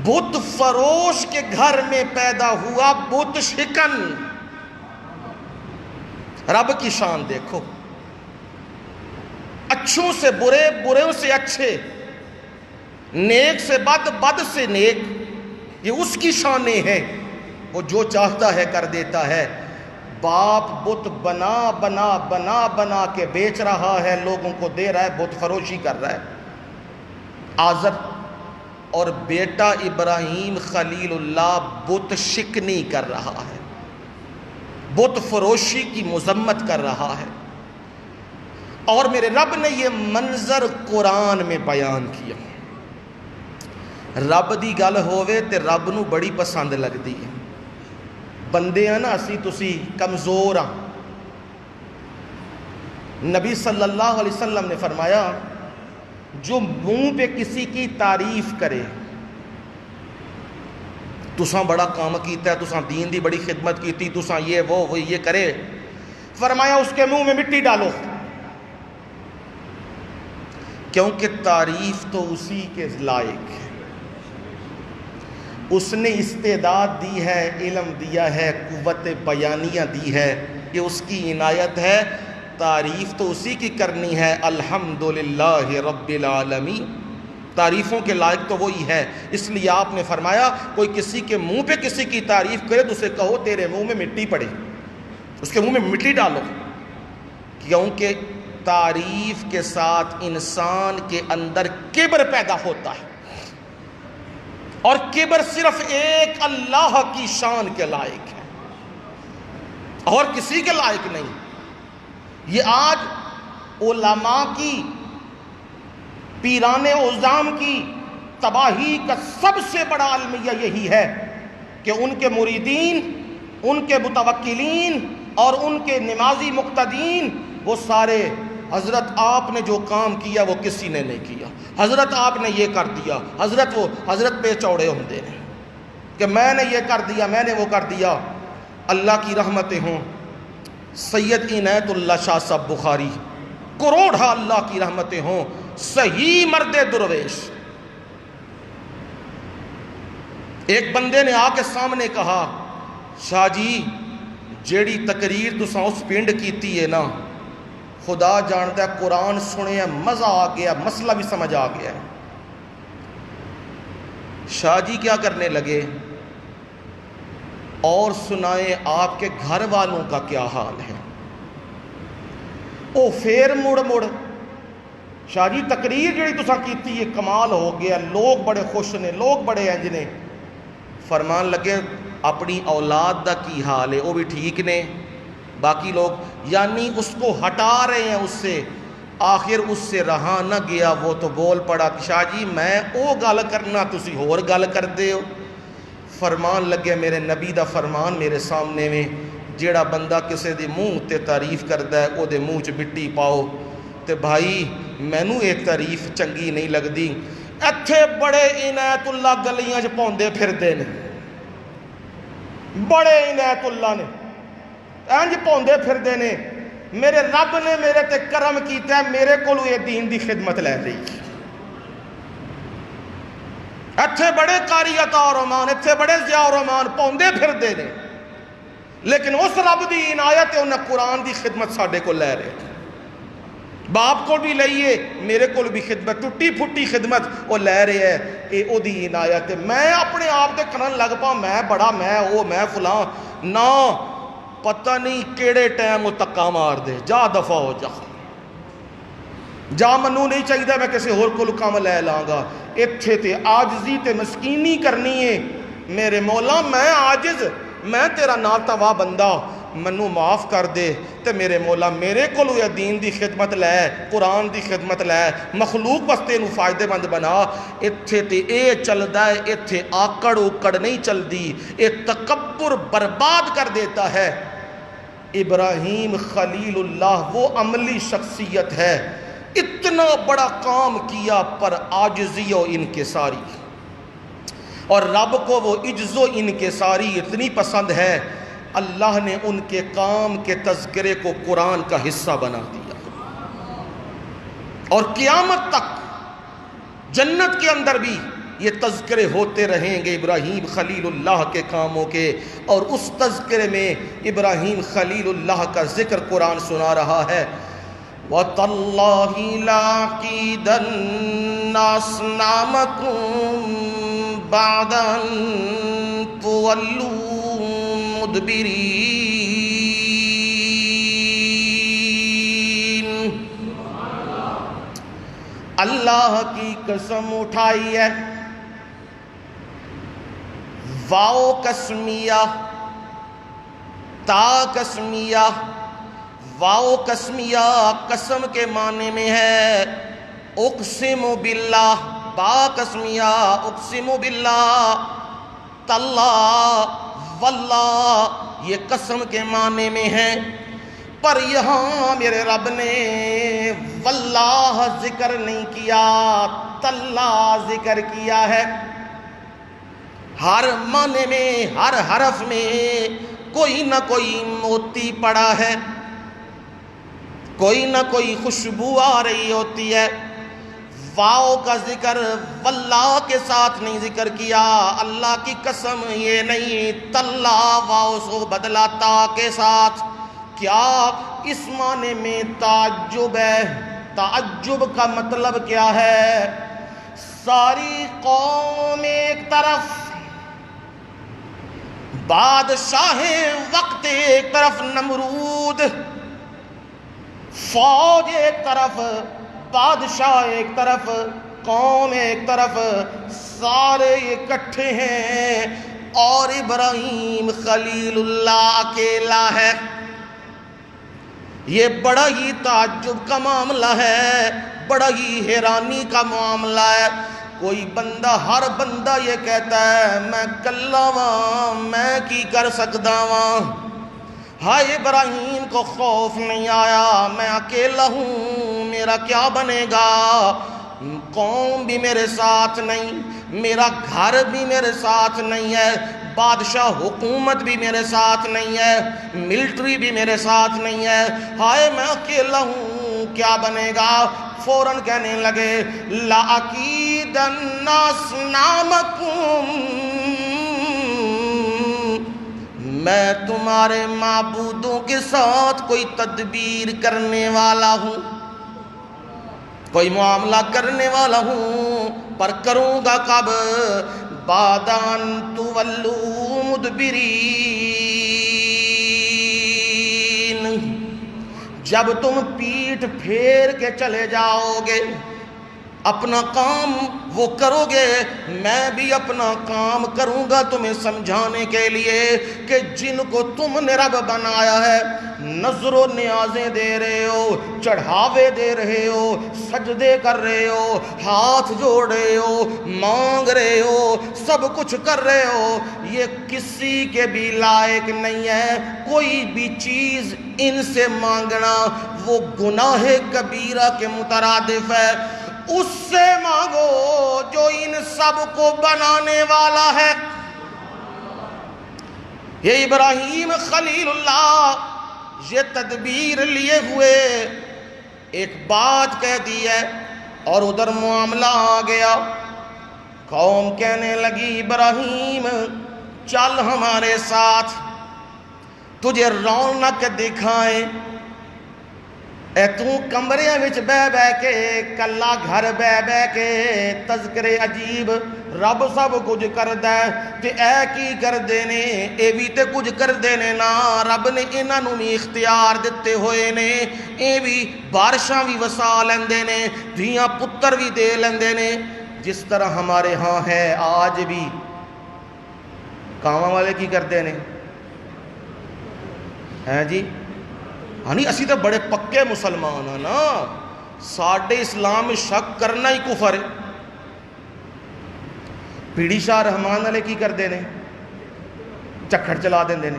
Speaker 1: بت فروش کے گھر میں پیدا ہوا بت شکن، رب کی شان دیکھو۔ اچھوں سے برے، بروں سے اچھے، نیک سے بد، بد سے نیک، یہ اس کی شانیں ہیں، وہ جو چاہتا ہے کر دیتا ہے۔ باپ بت بنا بنا بنا بنا کے بیچ رہا ہے، لوگوں کو دے رہا ہے، بت فروشی کر رہا ہے آزر، اور بیٹا ابراہیم خلیل اللہ بت شکنی کر رہا ہے، بت فروشی کی مذمت کر رہا ہے۔ اور میرے رب نے یہ منظر قرآن میں بیان کیا۔ رب دی گل ہووے تے رب نو بڑی پسند لگدی ہے۔ بندے ہیں نا اسی تسی کمزور ہاں۔ نبی صلی اللہ علیہ وسلم نے فرمایا جو منہ پہ کسی کی تعریف کرے، تساں بڑا کام کیتا ہے، تساں دین دی بڑی خدمت کیتی، تساں یہ وہ یہ کرے، فرمایا اس کے منہ میں مٹی ڈالو، کیونکہ تعریف تو اسی کے لائق ہے۔ اس نے استعداد دی ہے، علم دیا ہے، قوت بیانیہ دی ہے، یہ اس کی عنایت ہے۔ تعریف تو اسی کی کرنی ہے، الحمدللہ رب العالمین، تعریفوں کے لائق تو وہی ہے۔ اس لیے آپ نے فرمایا کوئی کسی کے منہ پہ کسی کی تعریف کرے تو اسے کہو تیرے منہ میں مٹی پڑے، اس کے منہ میں مٹی ڈالو، کیونکہ تعریف کے ساتھ انسان کے اندر کبر پیدا ہوتا ہے، اور کبر صرف ایک اللہ کی شان کے لائق ہے اور کسی کے لائق نہیں۔ یہ آج علماء کی، پیران عظام کی تباہی کا سب سے بڑا المیہ یہی ہے کہ ان کے مریدین، ان کے متوکلین اور ان کے نمازی مقتدین وہ سارے حضرت آپ نے جو کام کیا وہ کسی نے نہیں کیا، حضرت آپ نے یہ کر دیا، حضرت پہ چوڑے ہوندے ہیں کہ میں نے یہ کر دیا، میں نے وہ کر دیا۔ اللہ کی رحمتیں ہوں، سید عنایت اللہ شاہ صاحب بخاری، کروڑا اللہ کی رحمتیں ہوں، صحیح مرد درویش، ایک بندے نے آ کے سامنے کہا شاہ جی جیڑی تقریر تساں اس پنڈ کیتی ہے نا، خدا جانتا ہے قرآن سنے مزہ آ گیا، مسئلہ بھی سمجھ آ گیا ہے۔ شاہ جی کیا کرنے لگے، اور سنائیں آپ کے گھر والوں کا کیا حال ہے۔ او پھر مڑ شاہ جی تقریر جڑی تساں کیتی یہ کمال ہو گیا، لوگ بڑے خوش نے، لوگ بڑے انج نے۔ فرمان لگے اپنی اولاد دا کی حال ہے، وہ بھی ٹھیک نے، باقی لوگ، یعنی اس کو ہٹا رہے ہیں اس سے۔ آخر اس سے رہا نہ گیا، وہ تو بول پڑا کہ شاہ جی میں او گل کرنا تسی ہور گل کر دے ہو۔ فرمان لگے میرے نبی دا فرمان میرے سامنے میں، جیڑا بندہ کسے دی منہ تے تعریف کردا ہے او دے منہ چ مٹی پاؤ۔ تے بھائی مینوں یہ تعریف چنگی نہیں لگدی۔ ایتھے بڑے عنایت اللہ گلیاں چ پوندے پھردے نے، بڑے عنایت اللہ نے انج پوندے پھردے نے۔ میرے رب نے میرے تے کرم کیتا ہے، میرے کولوں یہ دین دی خدمت لے رہی۔ ایتھے بڑے قاری عطا و رحمان، ایتھے بڑے ضیاء و رحمان پوندے پھردے نے، لیکن اس رب دی عنایت ہے انہیں قرآن دی خدمت ساڈے کو لے رہے۔ باپ کو بھی لئیے، میرے کو بھی خدمت، ٹوٹی پھوٹی خدمت وہ لے رہے ہے، اے او دی عنایت ہے۔ میں اپنے آپ دے کرن لگ پا میں بڑا، میں فلاں، نہ پتہ نہیں کیڑے ٹائم وہ تکا مار دے، جا دفع ہو جا منو نہیں چاہیے میں کسی اور کو کام لے لاں گا۔ اتھے تے عاجزی تے مسکینی کرنی ہے۔ میرے مولا میں عاجز، میں تیرا ناتوا بندہ، منو معاف کر دے۔ تے میرے مولا میرے کو یہ دین دی خدمت لے، قرآن دی خدمت لے، مخلوق بستے نو فائدے مند بنا۔ اتھے تے اے چلدا ہے، اتھے آکڑ اوکڑ نہیں چل دی، اے تکبر برباد کر دیتا ہے۔ ابراہیم خلیل اللہ وہ عملی شخصیت ہے، اتنا بڑا کام کیا پر عاجزی و انکساری، اور رب کو وہ عجز و انکساری اتنی پسند ہے، اللہ نے ان کے کام کے تذکرے کو قرآن کا حصہ بنا دیا، اور قیامت تک جنت کے اندر بھی یہ تذکرے ہوتے رہیں گے ابراہیم خلیل اللہ کے کاموں کے۔ اور اس تذکرے میں ابراہیم خلیل اللہ کا ذکر قرآن سنا رہا ہے، وَتَاللَّهِ لَأَكِيدَنَّ أَصْنَامَكُمْ بَعْدَ أَن تُوَلُّوا مُدْبِرِينَ۔ اللہ کی قسم اٹھائی ہے، واو قسمیہ، تا قسمیہ، واو قسمیہ قسم کے معنی میں ہے اقسم باللہ، با قسمیہ اقسم باللہ، تاللہ واللہ یہ قسم کے معنی میں ہے۔ پر یہاں میرے رب نے واللہ ذکر نہیں کیا، تاللہ ذکر کیا ہے۔ ہر معنی میں، ہر حرف میں کوئی نہ کوئی موتی پڑا ہے، کوئی نہ کوئی خوشبو آ رہی ہوتی ہے۔ واو کا ذکر واللہ کے ساتھ نہیں ذکر کیا، اللہ کی قسم یہ نہیں، تاللہ واو سو بدلا تا کے ساتھ۔ کیا اس معنی میں تعجب ہے؟ تعجب کا مطلب کیا ہے؟ ساری قوم ایک طرف، بادشاہ وقت ایک طرف نمرود، فوج ایک طرف، بادشاہ ایک طرف، قوم ایک طرف، سارے اکٹھے ہیں، اور ابراہیم خلیل اللہ اکیلا ہے۔ یہ بڑا ہی تعجب کا معاملہ ہے، بڑا ہی حیرانی کا معاملہ ہے۔ کوئی بندہ، ہر بندہ یہ کہتا ہے میں کلا واں، میں کی کر سکدا واں۔ ہائے ابراہیم کو خوف نہیں آیا، میں اکیلا ہوں، میرا کیا بنے گا؟ قوم بھی میرے ساتھ نہیں، میرا گھر بھی میرے ساتھ نہیں ہے، بادشاہ حکومت بھی میرے ساتھ نہیں ہے، ملٹری بھی میرے ساتھ نہیں ہے، ہائے میں اکیلا ہوں، کیا بنے گا؟ فوراً کہنے لگے لَأَكِيدَنَّ أَصْنَامَكُمْ، میں تمہارے معبودوں کے ساتھ کوئی تدبیر کرنے والا ہوں، کوئی معاملہ کرنے والا ہوں، پر کروں گا کب؟ بعد ان تولوا مدبرین، جب تم پیٹھ پھیر کے چلے جاؤ گے، اپنا کام وہ کرو گے، میں بھی اپنا کام کروں گا تمہیں سمجھانے کے لیے کہ جن کو تم نے رب بنایا ہے، نظر و نیازیں دے رہے ہو، چڑھاوے دے رہے ہو، سجدے کر رہے ہو، ہاتھ جوڑ رہے ہو، مانگ رہے ہو، سب کچھ کر رہے ہو، یہ کسی کے بھی لائق نہیں ہے کوئی بھی چیز ان سے مانگنا، وہ گناہ کبیرہ کے مترادف ہے۔ اس سے مانگو جو ان سب کو بنانے والا ہے۔ یہ ابراہیم خلیل اللہ یہ تدبیر لیے ہوئے ایک بات کہہ دی ہے اور ادھر معاملہ آ گیا۔ قوم کہنے لگی ابراہیم چل ہمارے ساتھ تجھے رونق دکھائیں۔ اے تو کمرے وچ بہ کے کلا گھر بہ کے تذکرے عجیب رب سب کچھ کردا ہے تے اے کی کردے نے، اے بھی تے کچھ کردے نے نا، رب نے انہاں نوں بھی اختیار دتے ہوئے نے، اے بھی بارشاں بھی وسا لیندے نے، دھیاں پتر بھی دے لیندے نے، جس طرح ہمارے ہاں ہے آج بھی کاواں والے کی کردے نے ہیں جی، ہاں اسی تو بڑے پکے مسلمان ہیں نا، ساڈے اسلام میں شک کرنا ہی کفر ہے۔ پیڑی شاہ رحمان والے کی کردے نے، چکھڑ چلا دیندے نے،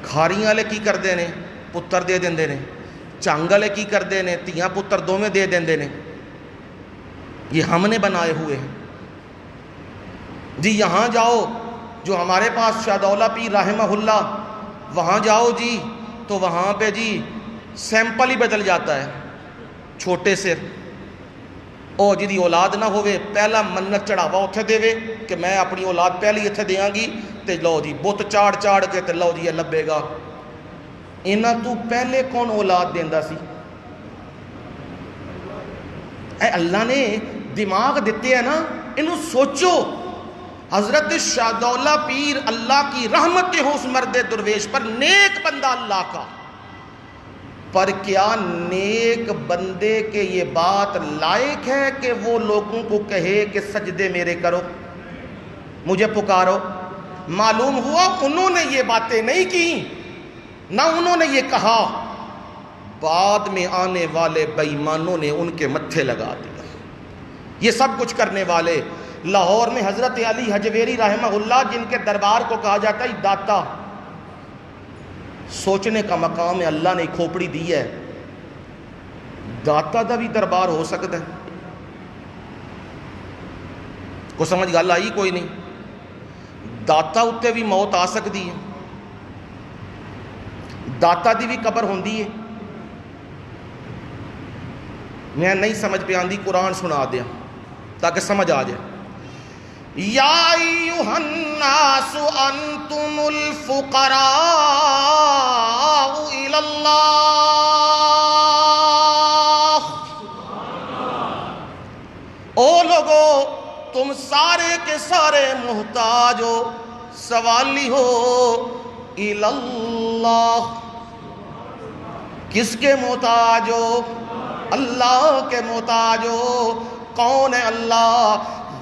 Speaker 1: کھاریاں والے کی کردے نے، پتر دے دیندے نے، چنگ والے کی کردے نے، تیاں پتر دوویں دے دیندے نے، یہ ہم نے بنائے ہوئے ہیں جی۔ یہاں جاؤ جو ہمارے پاس شاہ دولہ پیر رحمہ اللہ، وہاں جاؤ جی تو وہاں پہ جی سیمپل ہی بدل جاتا ہے، چھوٹے سے او جی دی اولاد نہ ہوئے پہلا منت چڑھاوا اتھے دے وے کہ میں اپنی اولاد پہلی اتھے دیاں گی تے لو جی بت چاڑ چاڑ کے تے لو جی یہ لبے گا۔ انہاں تو پہلے کون اولاد دیندا سی؟ اے اللہ نے دماغ دیتے ہیں نا، انہوں سوچو۔ حضرت شاہ دولہ پیر اللہ کی رحمت ہو اس مرد درویش پر، نیک بندہ اللہ کا، پر کیا نیک بندے کے یہ بات لائق ہے کہ وہ لوگوں کو کہے کہ سجدے میرے کرو، مجھے پکارو؟ معلوم ہوا انہوں نے یہ باتیں نہیں کی، نہ انہوں نے یہ کہا، بعد میں آنے والے بے ایمانوں نے ان کے متھے لگا دیا۔ یہ سب کچھ کرنے والے لاہور میں حضرت علی حجویری رحمہ اللہ، جن کے دربار کو کہا جاتا ہے داتا، سوچنے کا مقام ہے، اللہ نے کھوپڑی دی ہے، داتا دا بھی دربار ہو سکتا ہے؟ کو سمجھ گل آئی کوئی نہیں؟ داتا اتے بھی موت آ سکتی ہے، داتا دی بھی قبر ہوندی ہے۔ میں نہیں سمجھ پہ آندی، قرآن سنا دیا تاکہ سمجھ آ جائے۔ یا ایھا الناس انتم الفقراء الی اللہ، او لوگو تم سارے کے سارے محتاج ہو، سوالی ہو، الی اللہ، کس کے محتاج ہو؟ اللہ کے محتاج ہو۔ کون ہے اللہ؟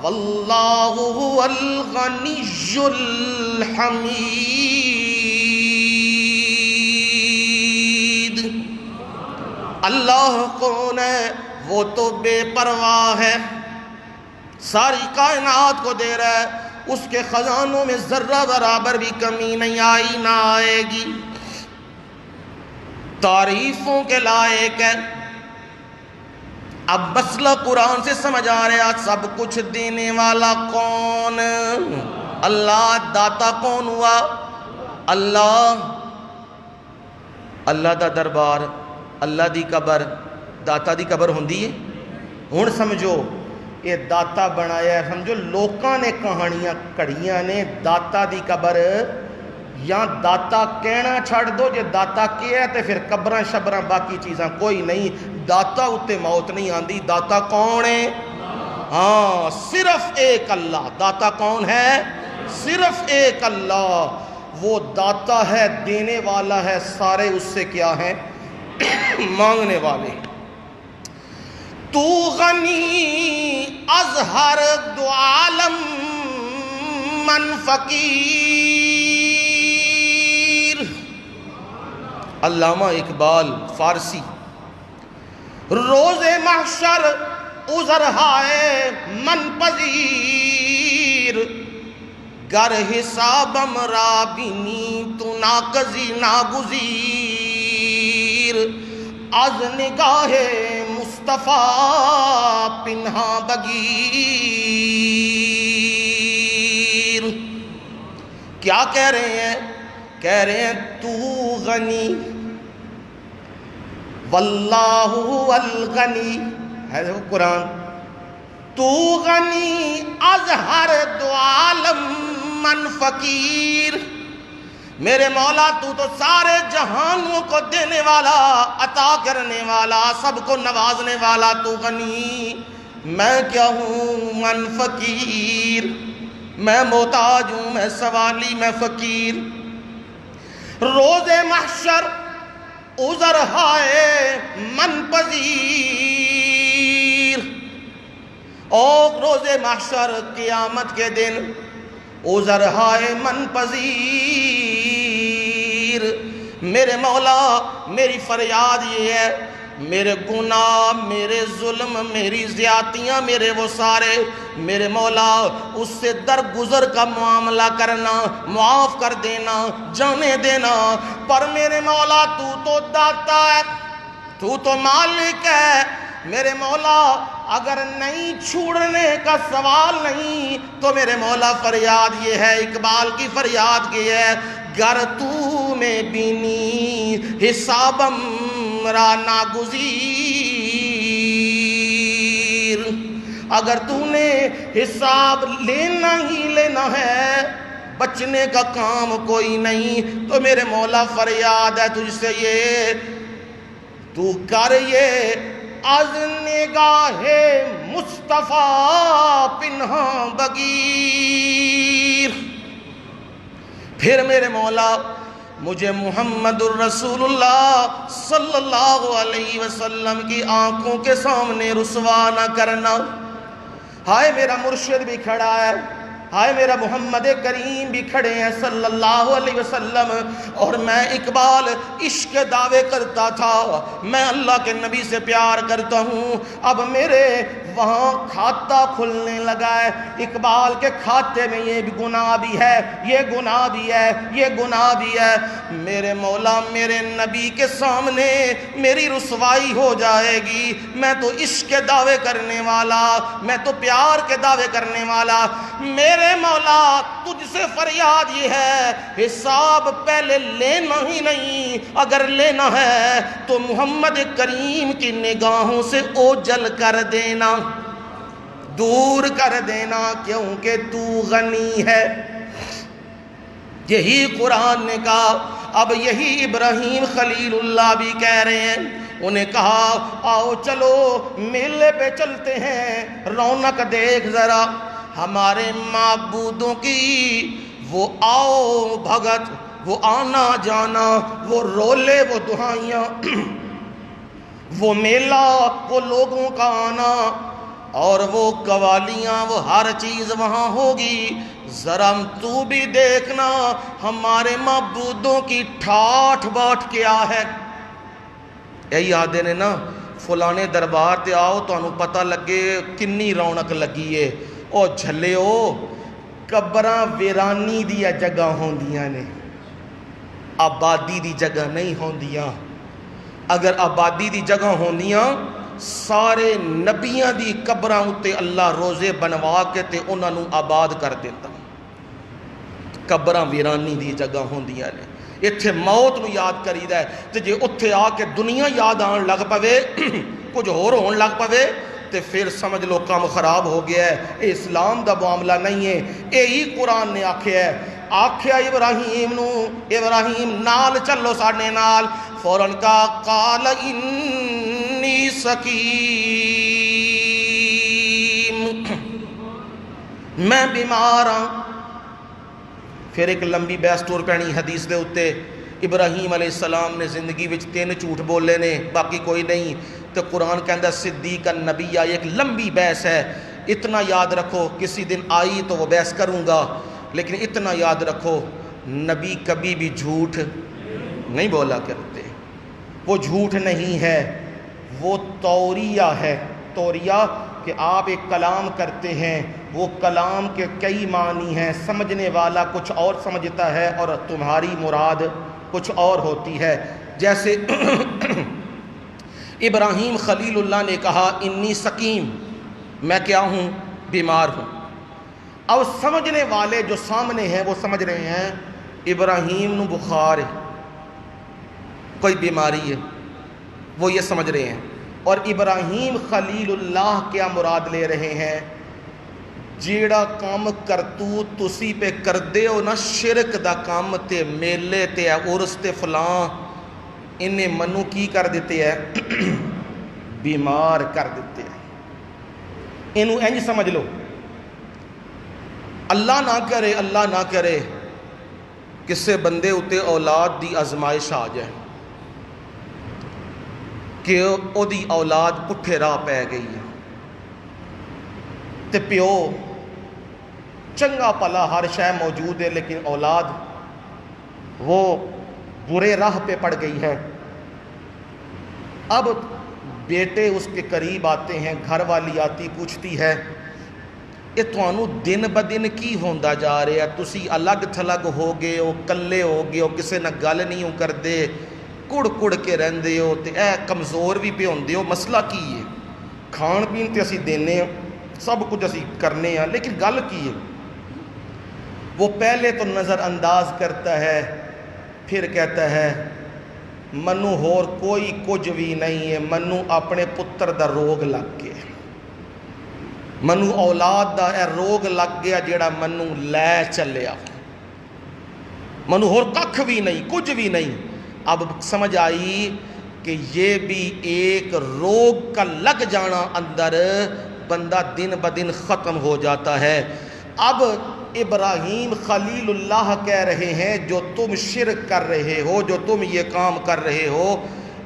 Speaker 1: واللہ هو الغنی الحمید، اللہ کون ہے؟ وہ تو بے پرواہ ہے، ساری کائنات کو دے رہا ہے، اس کے خزانوں میں ذرہ برابر بھی کمی نہیں آئی نہ آئے گی، تعریفوں کے لائق ہے۔ اب مسئلہ قرآن سے سمجھ آ رہا، سب کچھ دینے والا کون؟ اللہ۔ داتا کون ہوا؟ اللہ۔ اللہ دا دربار، اللہ دی قبر، داتا دی قبر ہوندی ہے؟ ہن سمجھو یہ داتا بنایا ہے، سمجھو لوکاں نے کہانیاں کڑیاں نے داتا دی قبر، یا داتا کہنا چھڑ دو، جے داتا کیا ہے تو پھر قبراں شبراں باقی چیزاں کوئی نہیں، داتا اتے موت نہیں آندی۔ داتا کون ہے؟ ہاں صرف ایک اللہ۔ داتا کون ہے؟ صرف ایک اللہ۔ وہ داتا ہے، دینے والا ہے، سارے اس سے کیا ہیں؟ مانگنے والے۔ تو غنی از ہر دو عالم من فقیر۔ علامہ اقبال فارسی، روز محشر عذر ہائے من پذیر، گر حسابم را بینی تو ناقضی ناگزیر، از نگاہ مصطفیٰ پنہاں بگیر۔ کیا کہہ رہے ہیں؟ کہہ رہے ہیں تو غنی واللہ الغنی، ہے وہ قرآن، تو غنی از ہر دو عالم من فقیر، میرے مولا تو سارے جہانوں کو دینے والا، عطا کرنے والا، سب کو نوازنے والا، تو غنی، میں کیا ہوں؟ من فقیر، میں محتاج ہوں، میں سوالی، میں فقیر۔ روز محشر عذر ہائے من پذیر، اور روز محشر قیامت کے دن عذر ہائے من پذیر، میرے مولا میری فریاد یہ ہے، میرے گناہ، میرے ظلم، میری زیادتیاں، میرے وہ سارے، میرے مولا اس سے درگزر کا معاملہ کرنا، معاف کر دینا، جانے دینا، پر میرے مولا تو داتا ہے، تو مالک ہے، میرے مولا اگر نہیں چھوڑنے کا سوال نہیں تو میرے مولا فریاد یہ ہے، اقبال کی فریاد یہ ہے، گر تو میں بینی حسابم را ناگزیر، اگر تو نے حساب لینا ہی لینا ہے، بچنے کا کام کوئی نہیں، تو میرے مولا فریاد ہے تجھ سے یہ، تو کر یہ از نگاہ مصطفیٰ پنہاں بگیر۔ پھر میرے مولا مجھے محمد الرسول اللہ صلی اللہ علیہ وسلم کی آنکھوں کے سامنے رسوا نہ کرنا۔ ہائے میرا مرشد بھی کھڑا ہے، ہائے میرا محمد کریم بھی کھڑے ہیں صلی اللہ علیہ وسلم، اور میں اقبال عشق دعوے کرتا تھا، میں اللہ کے نبی سے پیار کرتا ہوں، اب میرے وہاں کھاتا کھلنے لگا ہے، اقبال کے کھاتے میں یہ بھی گناہ بھی ہے، یہ گناہ بھی ہے، یہ گناہ بھی ہے، میرے مولا میرے نبی کے سامنے میری رسوائی ہو جائے گی، میں تو عشق کے دعوے کرنے والا، میں تو پیار کے دعوے کرنے والا، میرے مولا تجھ سے فریاد یہ ہے، حساب پہلے لینا ہی نہیں، اگر لینا ہے تو محمد کریم کی نگاہوں سے اوجھل کر دینا، دور کر دینا، کیونکہ تو غنی ہے۔ یہی قرآن نے کہا، اب یہی ابراہیم خلیل اللہ بھی کہہ رہے ہیں، انہیں کہا آؤ چلو میلے پہ چلتے ہیں، رونق دیکھ ذرا ہمارے معبودوں کی، وہ آؤ بھگت، وہ آنا جانا، وہ رولے، وہ دہائیاں، وہ میلہ، وہ لوگوں کا آنا، اور وہ قوالیاں، وہ ہر چیز وہاں ہوگی، ذرا تو بھی دیکھنا ہمارے معبودوں کی ٹھاٹھ باٹھ کیا ہے۔ یہی آدھے نے نا فلانے دربار تے آؤ تو انہوں پتہ لگے کنی رونق لگی ہے، او جھلے ہو قبراں ویرانی دیا جگہ ہوندیاں نے، آبادی دی جگہ نہیں ہوندیاں، اگر آبادی دی جگہ ہوندیاں سارے نبیاں دی قبراں اتے اللہ روزے بنوا کے تے انہاں نوں آباد کر دیتا، قبراں ویرانی دی جگہ ہوندیاں نے، اتھے موت نو یاد کریدا ہے، تے جے اتھے آ کے دنیا یاد آن لگ پوے، کچھ ہور ہون لگ پوے، تے پھر سمجھ لو کام خراب ہو گیا ہے، اے اسلام دا معاملہ نہیں ہے، اے ہی قرآن نے آکھیا ہے، آکھیا ابراہیم نو، ابراہیم نال چلو ساڑھنے نال، فوراً کا قال انی سقیم، میں بیمار ہاں، پھر ایک لمبی بحث ٹور پینی حدیث دے اتے ابراہیم علیہ السلام نے زندگی وچ 3 جھوٹ بولے نے باقی کوئی نہیں، تو قرآن کہندا صدیق النبی آئی، ایک لمبی بحث ہے۔ اتنا یاد رکھو، کسی دن آئی تو وہ بحث کروں گا، لیکن اتنا یاد رکھو نبی کبھی بھی جھوٹ نہیں بولا کرتے، وہ جھوٹ نہیں ہے، وہ توریہ ہے۔ توریہ کہ آپ ایک کلام کرتے ہیں، وہ کلام کے کئی معنی ہیں، سمجھنے والا کچھ اور سمجھتا ہے اور تمہاری مراد کچھ اور ہوتی ہے۔ جیسے ابراہیم خلیل اللہ نے کہا انی سقیم، میں کیا ہوں؟ بیمار ہوں۔ اب سمجھنے والے جو سامنے ہیں وہ سمجھ رہے ہیں ابراہیم نو بخار ہے، کوئی بیماری ہے، وہ یہ سمجھ رہے ہیں۔ اور ابراہیم خلیل اللہ کیا مراد لے رہے ہیں؟ جیڑا کام کرتو تسی پہ کر دے ہو نا، شرک دا کام تے میلے تے عرس تے فلاں، انہیں منو کی کر دیتے ہیں؟ بیمار کر دیتے ہیں۔ انہوں انج سمجھ لو، اللہ نہ کرے، اللہ نہ کرے کسے بندے اتے اولاد دی آزمائش آ جائے کہ او دی اولاد پٹھے راہ پہ گئی ہے، تے پیو چنگا پلا ہر شے موجود ہے، لیکن اولاد وہ برے راہ پہ پڑ گئی ہے۔ اب بیٹے اس کے قریب آتے ہیں، گھر والی آتی پوچھتی ہے یہ تھانوں دن بدن کی ہوندا جا رہے ہے، تسی الگ تھلگ ہو گئے ہو، کلے ہو گئے ہو، کسے نہ گل نہیں ہو کر دے، کڑ کڑ کے رہندے ہو، تے اے کمزور بھی پہ ہوندے ہو، مسئلہ کی ہے؟ کھان پین تے اسی دینے ہیں، سب کچھ اسی کرنے ہیں، لیکن گل کی ہے؟ وہ پہلے تو نظر انداز کرتا ہے، پھر کہتا ہے منو ہور کوئی کچھ بھی نہیں ہے، منو اپنے پتر دا روگ لگ گیا، منو اولاد دا اے روگ لگ گیا جیڑا منو لے چلیا، منو ہور ککھ بھی نہیں، کچھ بھی نہیں۔ اب سمجھ آئی کہ یہ بھی ایک روگ کا لگ جانا اندر بندہ دن بدن ختم ہو جاتا ہے۔ اب ابراہیم خلیل اللہ کہہ رہے ہیں جو تم شرک کر رہے ہو، جو تم یہ کام کر رہے ہو،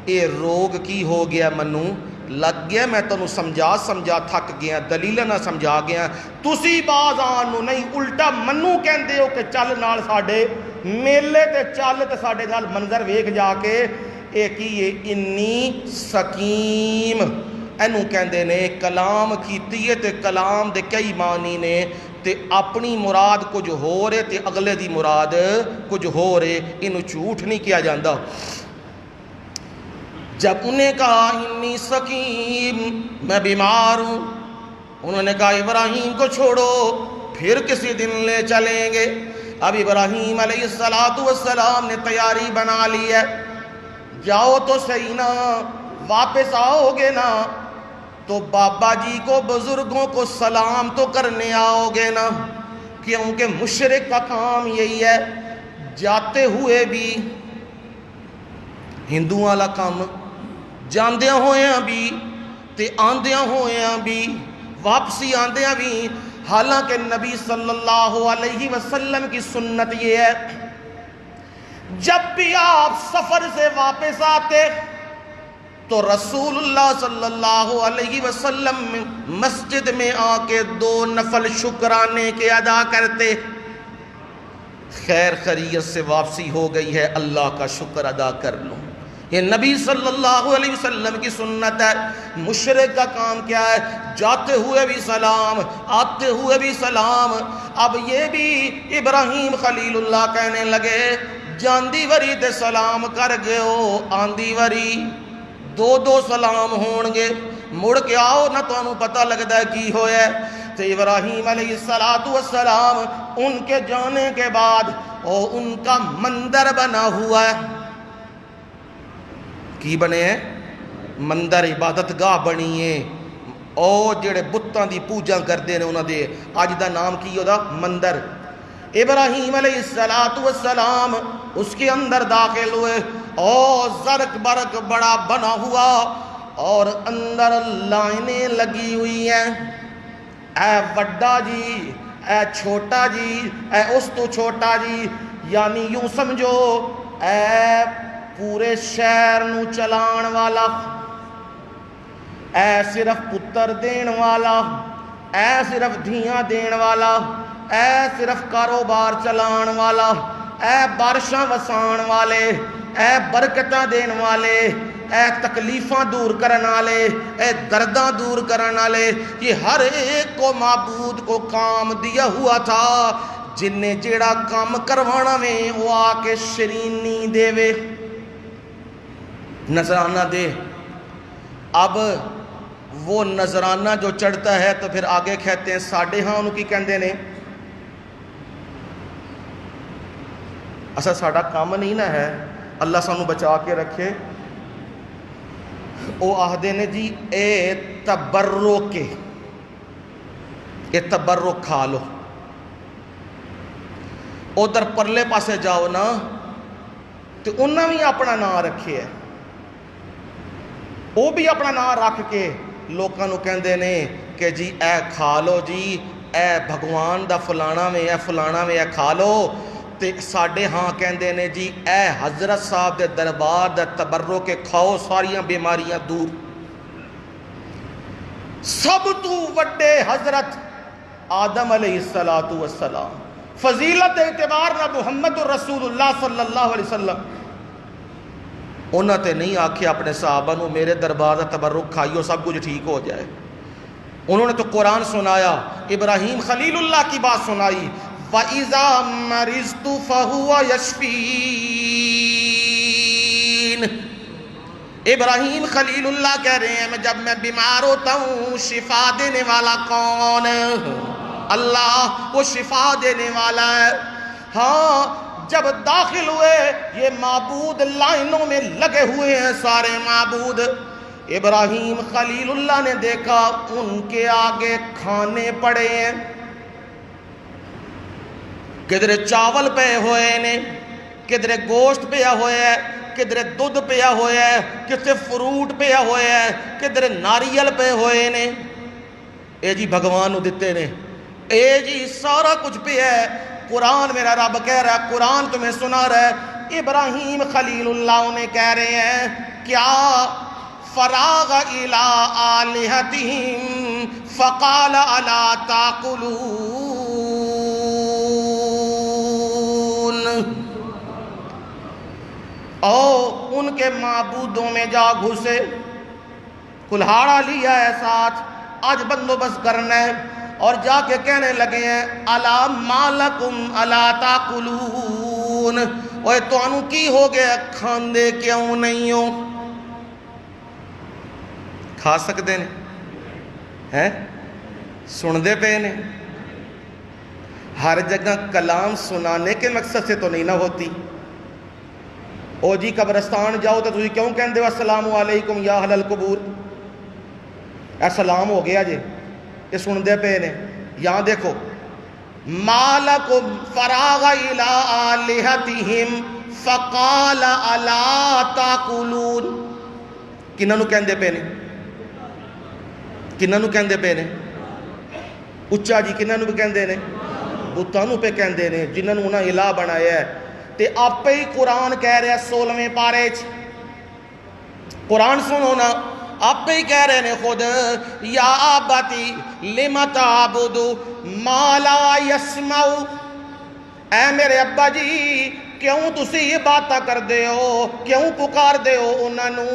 Speaker 1: یہ روگ کی ہو گیا، منو لگ گیا، میں تنوں سمجھا تھک گیا، دلیل نہ سمجھا گیا، تسی باز آنو نہیں، الٹا منو کہندے ہو کہ چل نال ساڈے میلے تے چل تے ساڈے نال منظر ویکھ جا کے، اے کی یہ انی سکیم، اینو کہندے نے کلام کیتی ہے تے کلام دے کئی معنی نے، تے اپنی مراد کچھ ہو رہے تے اگلے دی مراد کچھ ہو رہے، انہوں جھوٹ نہیں کیا جاندہ۔ جب انہیں کہا انی سقیم، میں بیمار ہوں، انہوں نے کہا ابراہیم کو چھوڑو، پھر کسی دن لے چلیں گے۔ اب ابراہیم علیہ السلام نے تیاری بنا لی ہے، جاؤ تو صحیح نا، واپس آؤ گے نا تو بابا جی کو، بزرگوں کو سلام تو کرنے آؤ گے نا، کیونکہ مشرک کا کام یہی ہے، جاتے ہوئے بھی ہندو والا کام، جاندیاں ہویاں بھی تے آندیاں ہویاں بھی، واپسی آندیاں بھی۔ حالانکہ نبی صلی اللہ علیہ وسلم کی سنت یہ ہے جب بھی آپ سفر سے واپس آتے تو رسول اللہ صلی اللہ علیہ وسلم مسجد میں آ کے 2 نفل شکرانے کے ادا کرتے، خیر خیریت سے واپسی ہو گئی ہے، اللہ کا شکر ادا کر لو، یہ نبی صلی اللہ علیہ وسلم کی سنت ہے۔ مشرک کا کام کیا ہے؟ جاتے ہوئے بھی سلام، آتے ہوئے بھی سلام۔ اب یہ بھی ابراہیم خلیل اللہ کہنے لگے جاندی وری تے سلام کر گئے ہو، آندی وری 2 سلام ہون گے، مڑ کے آؤ نہ تو پتہ لگتا ہے کی ہویا ہے۔ تو ابراہیم علیہ السلام ان کے جانے کے بعد ان کا مندر بنا ہوا ہے، کی بنے ہیں؟ مندر، عبادت گاہ بنی ہے، اور جڑے بتاں دی پوجا کردے نے انہاں دے اج دا نام کی ہودا؟ مندر۔ ابراہیم علیہ السلام اس کے اندر داخل ہوئے، اور زرق برق بڑا بنا ہوا، اور اندر لائنیں لگی ہوئی ہیں، اے وڈا جی، اے چھوٹا جی، اے اس تو چھوٹا جی، یعنی یوں سمجھو اے پورے شہر نو چلان والا، اے صرف پتر دین والا، اے صرف دھیاں دین والا، اے صرف کاروبار چلان والا، اے بارشاں وسان والے، اے برکتاں دین والے، اے تکلیفاں دور کرن والے، اے درداں دور کرن والے، یہ ہر ایک کو معبود کو کام دیا ہوا تھا، جن نے جیڑا کام کروانا میں وہ آ کے شرینی دے وے، نذرانہ دے۔ اب وہ نذرانہ جو چڑھتا ہے تو پھر آگے کہتے ہیں ساڑھے ہاں انہوں کی کہندے نے اسا ساڑھا کام نہیں نہ ہے، اللہ سانو بچا کے رکھے، او آہدے نے جی اے تبرک کھا لو، ادھر پرلے پاسے جاؤ نا تو انہاں بھی اپنا نام رکھے ہے، وہ بھی اپنا نام رکھ کے لوکاں نو کہندے نے کہ جی اے کھا لو جی، اے بھگوان دا فلانا میں، اے فلانا میں، اے کھا لو، تے ساڑھے ہاں کہندے نے جی اے حضرت صاحب دے دربار دا تبرک کے کھاؤ، ساریاں بیماریاں دور۔ سب تو وڈے حضرت آدم علیہ السلام، فضیلت اعتبار نہ محمد رسول اللہ صلی اللہ علیہ وسلم، انہوں نے نہیں آکھے اپنے صحابہ نو میرے دربار دا تبرک کھائیو سب کچھ ٹھیک ہو جائے، انہوں نے تو قرآن سنایا، ابراہیم خلیل اللہ کی بات سنائی، وَإِذَا مَرِضْتُ فَهُوَ يَشْفِينِ۔ ابراہیم خلیل اللہ کہہ رہے ہیں جب میں بیمار ہوتا ہوں شفا دینے والا کون؟ اللہ، وہ شفا دینے والا ہے۔ ہاں جب داخل ہوئے یہ معبود لائنوں میں لگے ہوئے ہیں سارے معبود، ابراہیم خلیل اللہ نے دیکھا ان کے آگے کھانے پڑے ہیں، کدھر چاول پہ ہوئے نے، کدھر گوشت پیا ہوئے ہے، کدھر دودھ پیا ہوئے ہے، کدھر فروٹ پیا ہوئے ہے، کدھر ناریل پہ ہوئے نے، اے جی بھگوان نو دیتے نے، اے جی سارا کچھ پیا ہے۔ قرآن میرا رب کہہ رہا ہے، قرآن تمہیں سنا رہا ہے، ابراہیم خلیل اللہ انہیں کہہ رہے ہیں کیا فراغ الی آلہتہم فقال الا تاکلون، او ان کے معبودوں میں جا گھسے، کلہاڑا لیا ہے ساتھ، آج بندوبست کرنا ہے، اور جا کے کہنے لگے ہیں الا مالکم الا تاکلون، اوے تو انو کی ہو گیا کھاندے کیوں نہیں ہو؟ کھا سکتے ہیں سن دے پے نے، ہر جگہ کلام سنانے کے مقصد سے تو نہیں نہ ہوتی۔ او جی قبرستان جاؤ تو تجھے کیوں کہندے ہو السلام علیکم یا اہل القبور؟ سلام ہو گیا جی، یہ سن دے پے نے۔ یہاں دیکھو مالکم فراغ الی آلہتہم فقال الا تاکلون، کنہاں نو کہندے پے نے؟ کنہاں نو کہندے پے نے؟ اچھا جی کنہاں نو بھی کہندے نے؟ بتاں نو پہ کہندے نے جنہاں نو انہاں الہ بنایا ہے۔ تے آپ ہی قرآن کہہ رہے ہیں 16ویں پارے چ، قرآن سنو نا، آپ ہی کہہ رہے ہیں خود یا ابتی لم تعبد ما لا یسمع، اے میرے ابا جی کیوں تسی یہ باتاں کر دے ہو، کیوں پکار دے ہو انہاں نو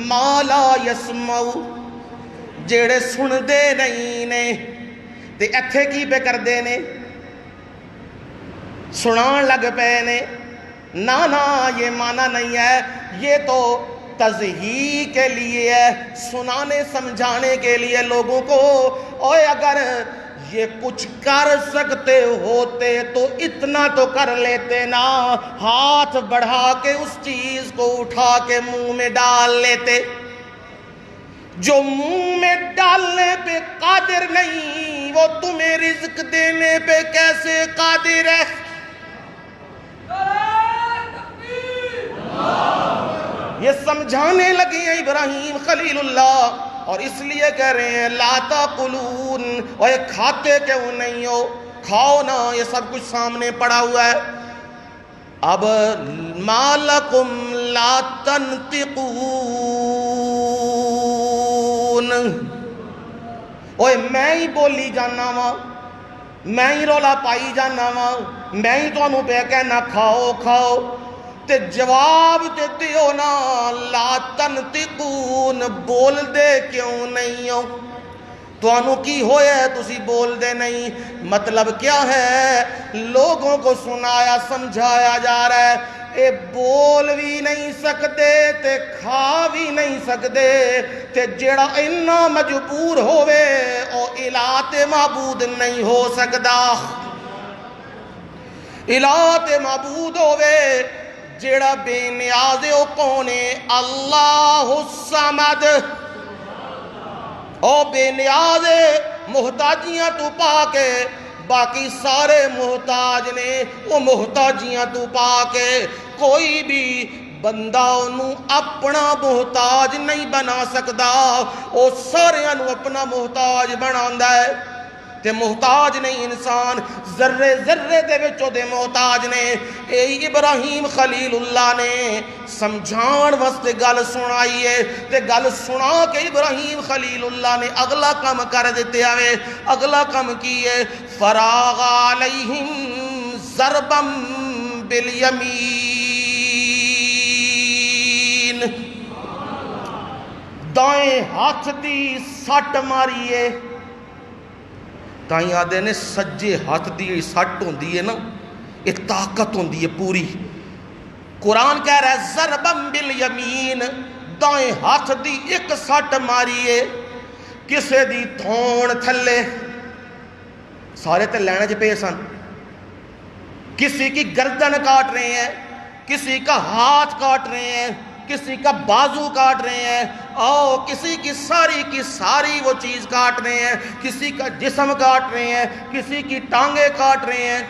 Speaker 1: ما لا یسمع، جیڑے سن دے نہیں نے، تے ایتھے کی پہ کر دے نے؟ سنان لگ پے نے۔ نا یہ معنی نہیں ہے، یہ تو تزہیح کے لیے ہے، سنانے سمجھانے کے لیے لوگوں کو۔ اور اگر یہ کچھ کر سکتے ہوتے تو اتنا تو کر لیتے نا، ہاتھ بڑھا کے اس چیز کو اٹھا کے منہ میں ڈال لیتے۔ جو منہ میں ڈالنے پہ قادر نہیں وہ تمہیں رزق دینے پہ کیسے قادر ہے؟ یہ سمجھانے لگے ہیں ابراہیم خلیل اللہ، اور اس لیے کہہ رہے ہیں لا تاکلون، اور یہ کھاتے کیوں نہیں ہو؟ کھاؤ نا، یہ سب کچھ سامنے پڑا ہوا ہے۔ اب مالکم لا تنطقون، اوے میں ہی بولی جانا وا، میں ہی رولا پائی جانا وا، میں ہی تانوں پہ کہنا کھاؤ کھاؤ، تے جواب تے دیو نا لا تنطقون، بول دے کیوں نہیں ہو؟ تانوں کی ہویا ہے تسی بول دے نہیں؟ مطلب کیا ہے؟ لوگوں کو سنایا سمجھایا جا رہا ہے اے بول بھی نہیں سکتے تے کھا بھی نہیں سکتے، تے جیڑا انہاں مجبور ہوئے او الہ تے معبود نہیں ہو سکدا۔ الہ تے معبود ہوئے جیڑا بے نیاز او کونے اللہ الصمد، او بے نیاز محتاجیاں تو پا کے، باقی سارے محتاج نے، وہ محتاجیاں تو پا کے کوئی بھی بندہ انہوں اپنا محتاج نہیں بنا سکدا، وہ سارے انہوں اپنا محتاج بناندہ ہے۔ تے محتاج نہیں انسان، ذرے ذرے دے وچوں دے محتاج نے۔ اے ابراہیم خلیل اللہ نے سمجھان واسطے گل سنائی ہے، تے گل سنا کے ابراہیم خلیل اللہ نے اگلا کام کر دیتے آوے۔ اگلا کام کیے فراغ علیہم ضربا بالیمین، دائیں ہاتھ دی سٹ ماریے۔ تائیں آدھے نے سجے ہاتھ دی سٹ ہوندی ہے نا، یہ طاقت ہوندی ہے پوری۔ قرآن کہہ رہا ہے ضربم بالیمین، دائیں ہاتھ دی ایک سٹ ماریے کسے دی تھون تھلے، سارے تے لینے جے پے سن، کسی کی گردن کاٹ رہے ہیں، کسی کا ہاتھ کاٹ رہے ہیں، کسی کا بازو کاٹ رہے ہیں، کسی کی ساری وہ چیز کاٹ رہے ہیں، کسی کا جسم کاٹ رہے ہیں، کسی کی ٹانگیں کاٹ رہے ہیں،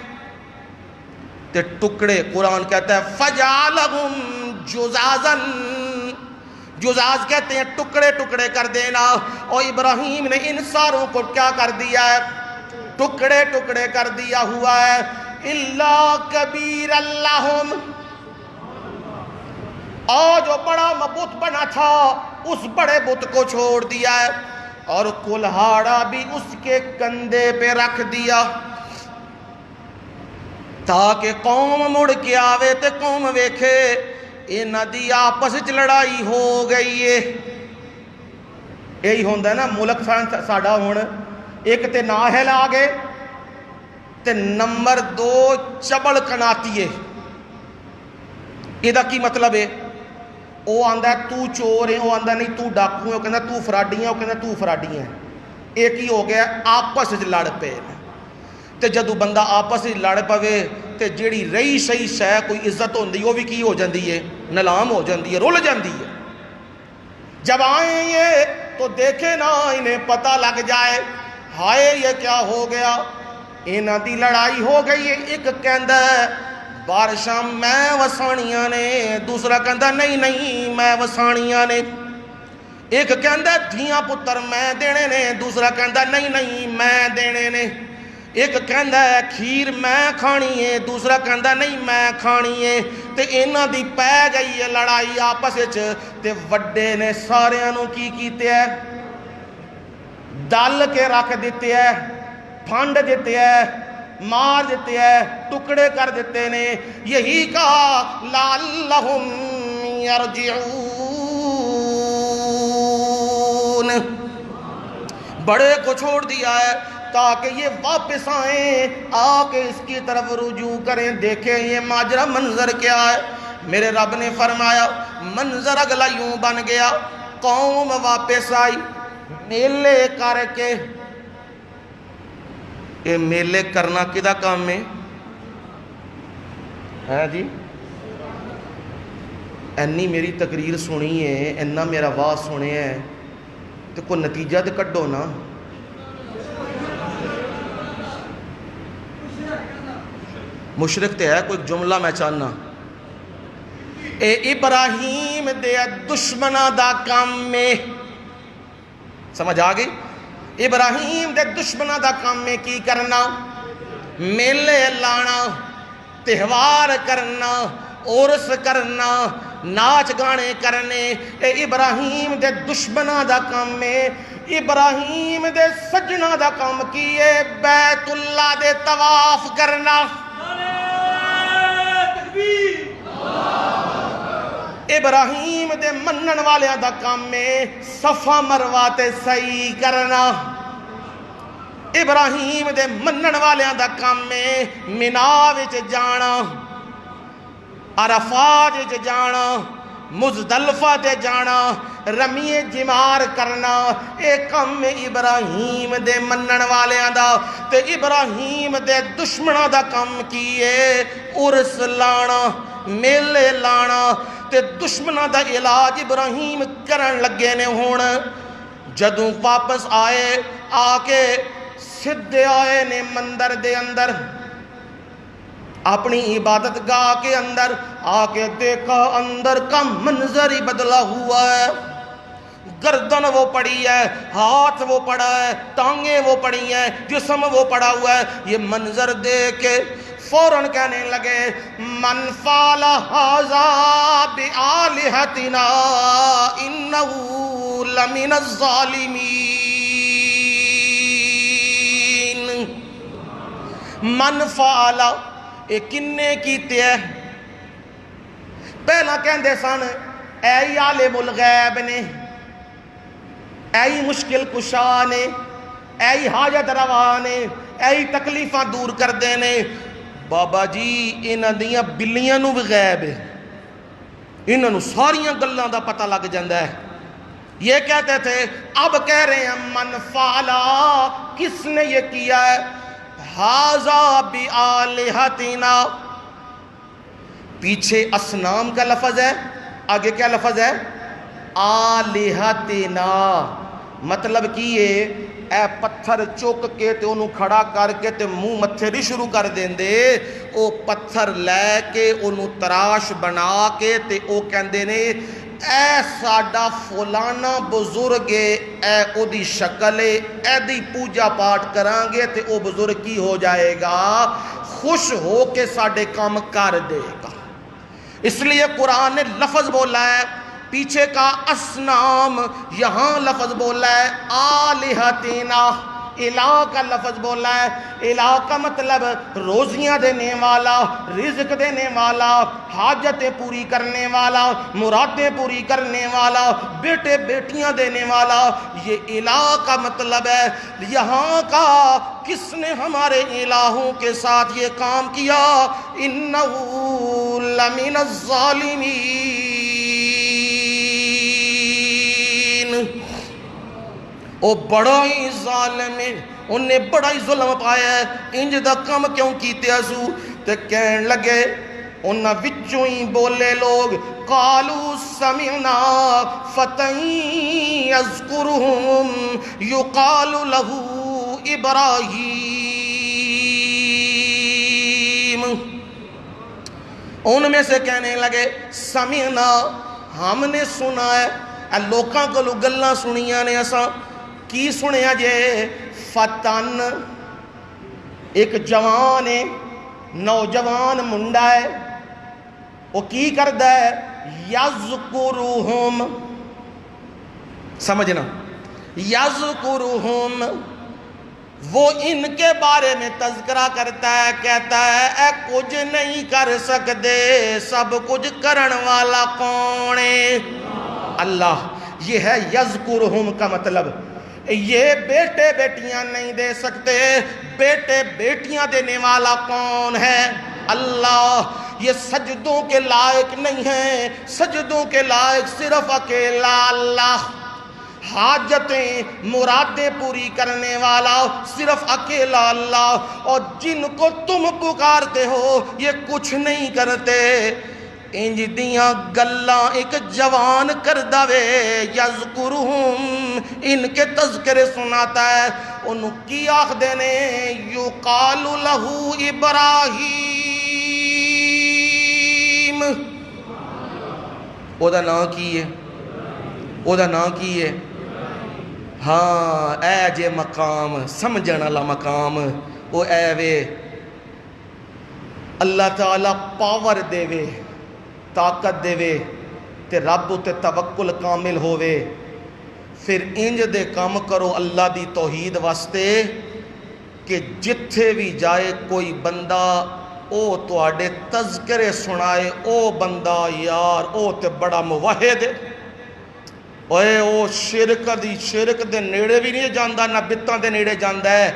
Speaker 1: تے ٹکڑے قرآن کہتا ہے فَجَعَلَهُمْ جُزَازًا، جزاز کہتے ہیں ٹکڑے ٹکڑے کر دینا، اور ابراہیم نے ان ساروں کو کیا کر دیا ہے؟ ٹکڑے ٹکڑے کر دیا ہوا ہے۔ إِلَّا كَبِيرًا لَهُمْ، اور جو بڑا بت بنا تھا اس بڑے بت کو چھوڑ دیا ہے، اور کلہاڑا بھی اس کے کندھے پہ رکھ دیا، تاکہ قوم مڑ کے آوے تے قوم ویکھے انہاں دی آپس وچ لڑائی ہو گئی ہے۔ یہی ہوندا ہے نا ملک ساڈا ہن ایک تے نااہل آ گئے تے نمبر 2 چبل کناتیے۔ یہ کی مطلب ہے؟ وہ آندا ہے تو چور ہے، وہ آندا نہیں تو ڈاکو ہے، وہ کہندا تو فراڈی ہے، وہ کہندا تو فراڈی ہے۔ ایک ہی ہو گیا آپس وچ لڑ پے، تے جدو بندہ آپس وچ لڑ پوے تے جیڑی رہی صحیح شے کوئی عزت ہوندی وہ بھی کی ہو جاندی ہے؟ نیلام ہو جاندی ہے، رول جاندی ہے۔ جب آئیں یہ تو دیکھیں نا انہیں پتہ لگ جائے ہائے یہ کیا ہو گیا، انہاں دی لڑائی ہو گئی ہے۔ ایک کہندا ہے بارشاں میں وسانیاں نے، دوسرا کہندا نہیں نہیں میں وسانیاں نے۔ ایک کہندا دھیاں پتر میں دینے نے، دوسرا کہندا نہیں نہیں میں دینے نے۔ ایک کہندا ہے کھیر میں کھانی ہے، دوسرا کہندا نہیں میں کھانی ہے۔ تے انہاں دی پے گئی ہے لڑائی آپس وچ، تے وڈے نے ساریاں نوں کی کیتے ہے؟ ڈال کے رکھ دیتے ہے، پھانڈ دیتے ہے، مار دیتے ہیں، ٹکڑے کر دیتے نے۔ یہی کہا لعلہم یرجعون، بڑے کو چھوڑ دیا ہے تاکہ یہ واپس آئیں، آ کے اس کی طرف رجوع کریں، دیکھیں یہ ماجرا منظر کیا ہے۔ میرے رب نے فرمایا منظر اگلا یوں بن گیا، قوم واپس آئی میلے کر کے۔ یہ میلے کرنا کدا کام ہے جی؟ اینی میری تقریر سنی ہے، اینا میرا واز سنے ہے، تو کوئی نتیجہ تو کڈو نا۔ مشرک تے ہے کوئی جملہ میں چاہنا، اے ابراہیم دے دشمنہ دا کام میں، سمجھ آگئی؟ ابراہیم دے دشمنہ دا کام میں کی کرنا؟ میلے لانا، تہوار کرنا، عرس کرنا، ناچ گانے کرنے، اے ابراہیم دے دشمنہ دا کام ہے۔ ابراہیم دے سجنہ دا کام کیے بیت اللہ دے طواف کرنا۔ ابراہیم دے منن والیاں دا کام میں صفا مروہ تے سعی کرنا۔ ابراہیم دے منن والیاں دا کام میں مینا وچ جانا، عرفات وچ جانا، مزدلفہ تے جانا، رمی جمار کرنا۔ اے کام میں ابراہیم دے منن والیاں دا۔ تے ابراہیم دے دشمنہ دا کام کیے عرس لانا، میلے لانا۔ تے دشمنہ دا علاج ابراہیم کرن لگے نے ہون۔ جدوں واپس آئے، آکے سدھے آئے نے مندر دے اندر، اپنی عبادت گاہ کے اندر آکے دیکھا اندر کا منظر ہی بدلا ہوا ہے۔ گردن وہ پڑی ہے، ہاتھ وہ پڑا ہے، ٹانگیں وہ پڑی ہیں، جسم وہ پڑا ہوا ہے۔ یہ منظر دیکھ کے فوراً کہنے لگے من فعل ھذا بآلہتنا انہ لمن الظالمین۔ من فعل اے کنے کیتے ہیں؟ پہلا کہندے سن اے عالم الغیب نے، اے مشکل کشا نے، اے حاجت روا نے، اے تکلیفاں دور کر دینے۔ بابا جی انہاں دیاں بلیاں نو بھی غیب ہے، انہاں نو ساریاں گلاں دا پتہ لگ جاندا ہے۔ یہ کہتے تھے، اب کہہ رہے ہیں من فعلا، کس نے یہ کیا ہے؟ ھذا بآلہتنا، پیچھے اصنام کا لفظ ہے، آگے کیا لفظ ہے؟ آلہتنا، مطلب کہ یہ اے پتھر چوک کے تے انہوں کھڑا کر کے تے منہ متھے بھی شروع کر دیں دے، او پتھر لے کے انہوں تراش بنا کے تے او کہندے نے اے ساڈا فلانا بزرگ اے او دی شکل اے دی پوجا پاٹ کران گے تے او بزرگ کی ہو جائے گا، خوش ہو کے ساڈے کام کر دے گا۔ اس لیے قرآن نے لفظ بولا ہے، پیچھے کا اسنام، یہاں لفظ بولا ہے آلہتنا، الہ کا لفظ بولا ہے۔ الہ کا مطلب روزیاں دینے والا، رزق دینے والا، حاجتیں پوری کرنے والا، مرادیں پوری کرنے والا، بیٹے بیٹیاں دینے والا، یہ الہ کا مطلب ہے۔ یہاں کا کس نے ہمارے الہوں کے ساتھ یہ کام کیا؟ انہ لمن الظالمین، او بڑا ہی ظالم ہے، انہیں بڑا ہی ظلم پایا ہے، انج دا کام کیوں کیتے اسو؟ تے کہن لگے انہاں وچوں ہی بولے لوگ قالوا سمعنا فتى يذكرهم يقال له ابراہیم، ان میں سے کہنے لگے سمعنا، ہم نے سنا ہے، اے لوکاں کو گلاں سنیاں نے، اساں کی سنیا جے؟ فتن، ایک جوان ہے، نوجوان منڈا ہے، وہ کی کردا ہے؟ یذکرہم، سمجھنا، یذکرہم، وہ ان کے بارے میں تذکرہ کرتا ہے، کہتا ہے اے کچھ نہیں کر سکتے، سب کچھ کرن والا کون ہے؟ اللہ۔ یہ ہے یذکرہم کا مطلب، یہ بیٹے بیٹیاں نہیں دے سکتے، بیٹے بیٹیاں دینے والا کون ہے؟ اللہ۔ یہ سجدوں کے لائق نہیں ہیں، سجدوں کے لائق صرف اکیلا اللہ، حاجتیں مرادیں پوری کرنے والا صرف اکیلا اللہ، اور جن کو تم پکارتے ہو یہ کچھ نہیں کرتے۔ انج دیاں گلاں ایک جوان کر دوے، یذکرہم، ان کے تذکرے سناتا ہے، انہوں کی آخ دینے یقال لہو ابراہیم، او دا نام کی ہے؟ او دا نام کی ہے؟ ہاں، اے جے مقام، سمجھن والا مقام، او اے وے اللہ تعالیٰ پاور دے وے، طاقت دے وے تے رب تے توکل کامل ہووے، پھر انج دے کام کرو اللہ دی توحید واسطے کہ جتھے بھی جائے کوئی بندہ او تواڈے تذکرے سنائے، او بندہ یار او تے بڑا موحد ہے، او شرک دے نیڑے بھی نہیں جاندا، نہ بتاں دے نیڑے جاندا ہے،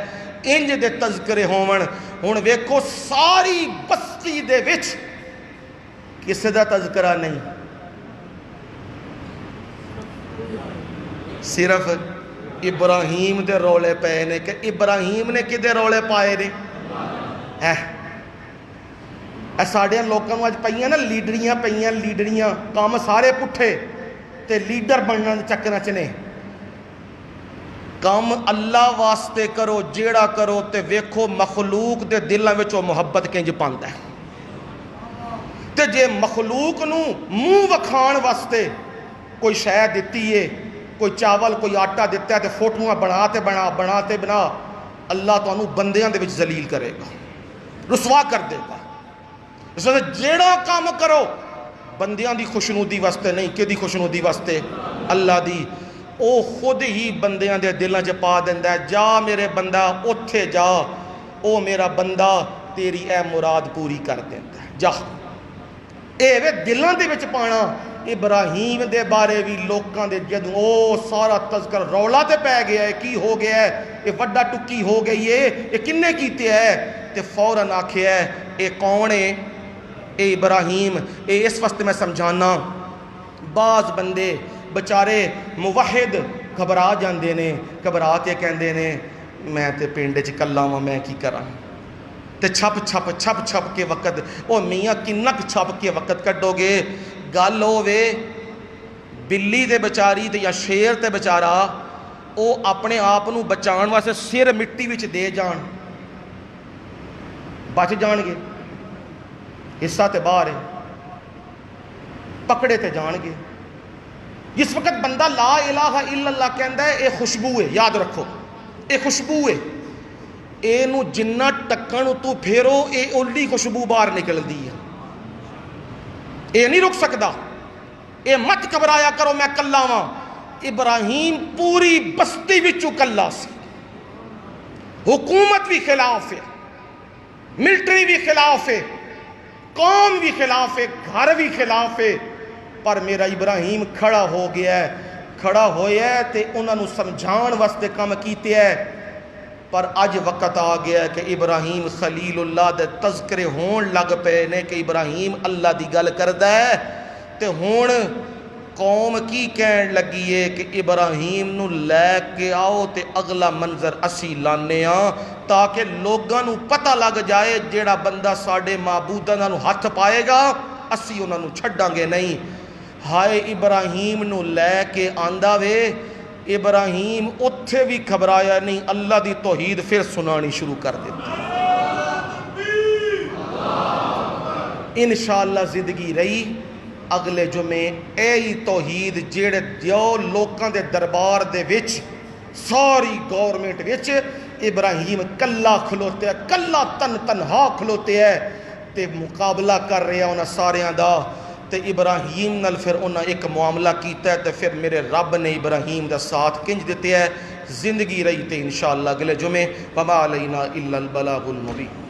Speaker 1: انج دے تذکرے ہون۔ ہن ویکھو ساری بستی دے وچ کسے دا تذکرہ نہیں، صرف ابراہیم دے رولے پے نے کہ ابراہیم نے کدے رولے پائے نے ساڑھے لوگوں اج پئیاں نا لیڈریاں کام سارے پٹھے تے لیڈر بننا چکر چنے۔ کام اللہ واسطے کرو، جیڑا کرو تے ویکھو مخلوق دے دلاں وچ او محبت کنج پاندا ہے، تے جے مخلوق نو منہ وکھان واسطے کوئی شے دتی ہے، کوئی چاول کوئی آٹا دیتا ہے تے فوٹوਆਂ بنا اللہ تانوں بندیاں دے وچ ذلیل کرے گا، رسوا کر دے گا۔ اس واسطے جیڑا کام کرو بندیاں دی خوشنودی واسطے نہیں، کدی خوشنودی واسطے اللہ دی، او خود ہی بندیاں دے دلاں چ پا دیندا ہے، جا میرے بندہ اوتھے جا، او میرا بندہ تیری اے مراد پوری کر دیندا ہے، جا اے وے دلاں دے وچ پانا۔ ابراہیم دے بارے بھی لوکاں دے جدوں او سارا تذکر رولا تے پے گیا ہے، کی ہو گیا ہے، اے وڈا ٹکی ہو گئی ہے، اے کنے کیتے ہے تے فوراً آکھیا ہے اے کون ہے، اے ابراہیم۔ اے اس وقت میں سمجھانا بعض بندے بچارے موحد گھبرا جاندے نے، گھبرا کے کہندے نے میں تے پنڈ وچ کلا واں، میں کی کراں، تے چھپ کے وقت او میاں کنک چھپ کے وقت کڈو گے۔ گل ہووے بلی دے بچاری تے یا شیر تے بچارا او اپنے آپ نو بچان واسطے سر مٹی وچ دے جان، بچ جان گے، حصہ تے باہر ہے، پکڑے تے جان گے۔ جس وقت بندہ لا الہ الا اللہ کہندا ہے، اے خوشبو ہے، یاد رکھو اے خوشبو ہے، اے نو جنہ ٹکن تو پھیرو اے اولڈی خوشبو باہر نکل دی ہے، اے نہیں رک سکدا۔ اے مت گھبرایا کرو میں کلا واں، ابراہیم پوری بستی وچوں کلا سی، حکومت بھی خلاف ہے، ملٹری بھی خلاف ہے، قوم بھی خلاف ہے، گھر بھی خلاف ہے، پر میرا ابراہیم کھڑا ہو گیا ہے، کھڑا ہویا ہے تے انہاں نوں سمجھان واسطے کام کیتے ہے۔ پر اج وقت آ گیا ہے کہ ابراہیم خلیل اللہ دے تذکرے ہون لگ پے نے کہ ابراہیم اللہ دی گل کردا ہے، تے ہون قوم کی کہن لگی ہے کہ ابراہیم نو لے کے آؤ تے اگلا منظر اسی لانے ہاں، تاکہ لوگاں نو پتہ لگ جائے جیڑا بندہ ساڈے معبوداں نو ہاتھ پائے گا اسی انہاں نو چھڈاں گے نہیں۔ ہائے ابراہیم نو لے کے آندا وے، ابراہیم اتھے بھی گھبرایا نہیں، اللہ دی توحید پھر سنانی شروع کر دیتی۔ انشاءاللہ زندگی رہی اگلے جمعے اے توحید جیڑے دیو لوکاں دے دربار دے وچ ساری گورنمنٹ وچ ابراہیم کلا کھلوتے ہے، کلا تنہا کھلوتے ہے تے مقابلہ کر رہے ہیں انہاں ساریاں دا، تے ابراہیم نال پھر انہاں ایک معاملہ کیتا ہے تے پھر میرے رب نے ابراہیم دا ساتھ کنج دیتے ہے۔ زندگی رہی تے انشاءاللہ اگلے جمعے وما علینا الا البلاغ المبین۔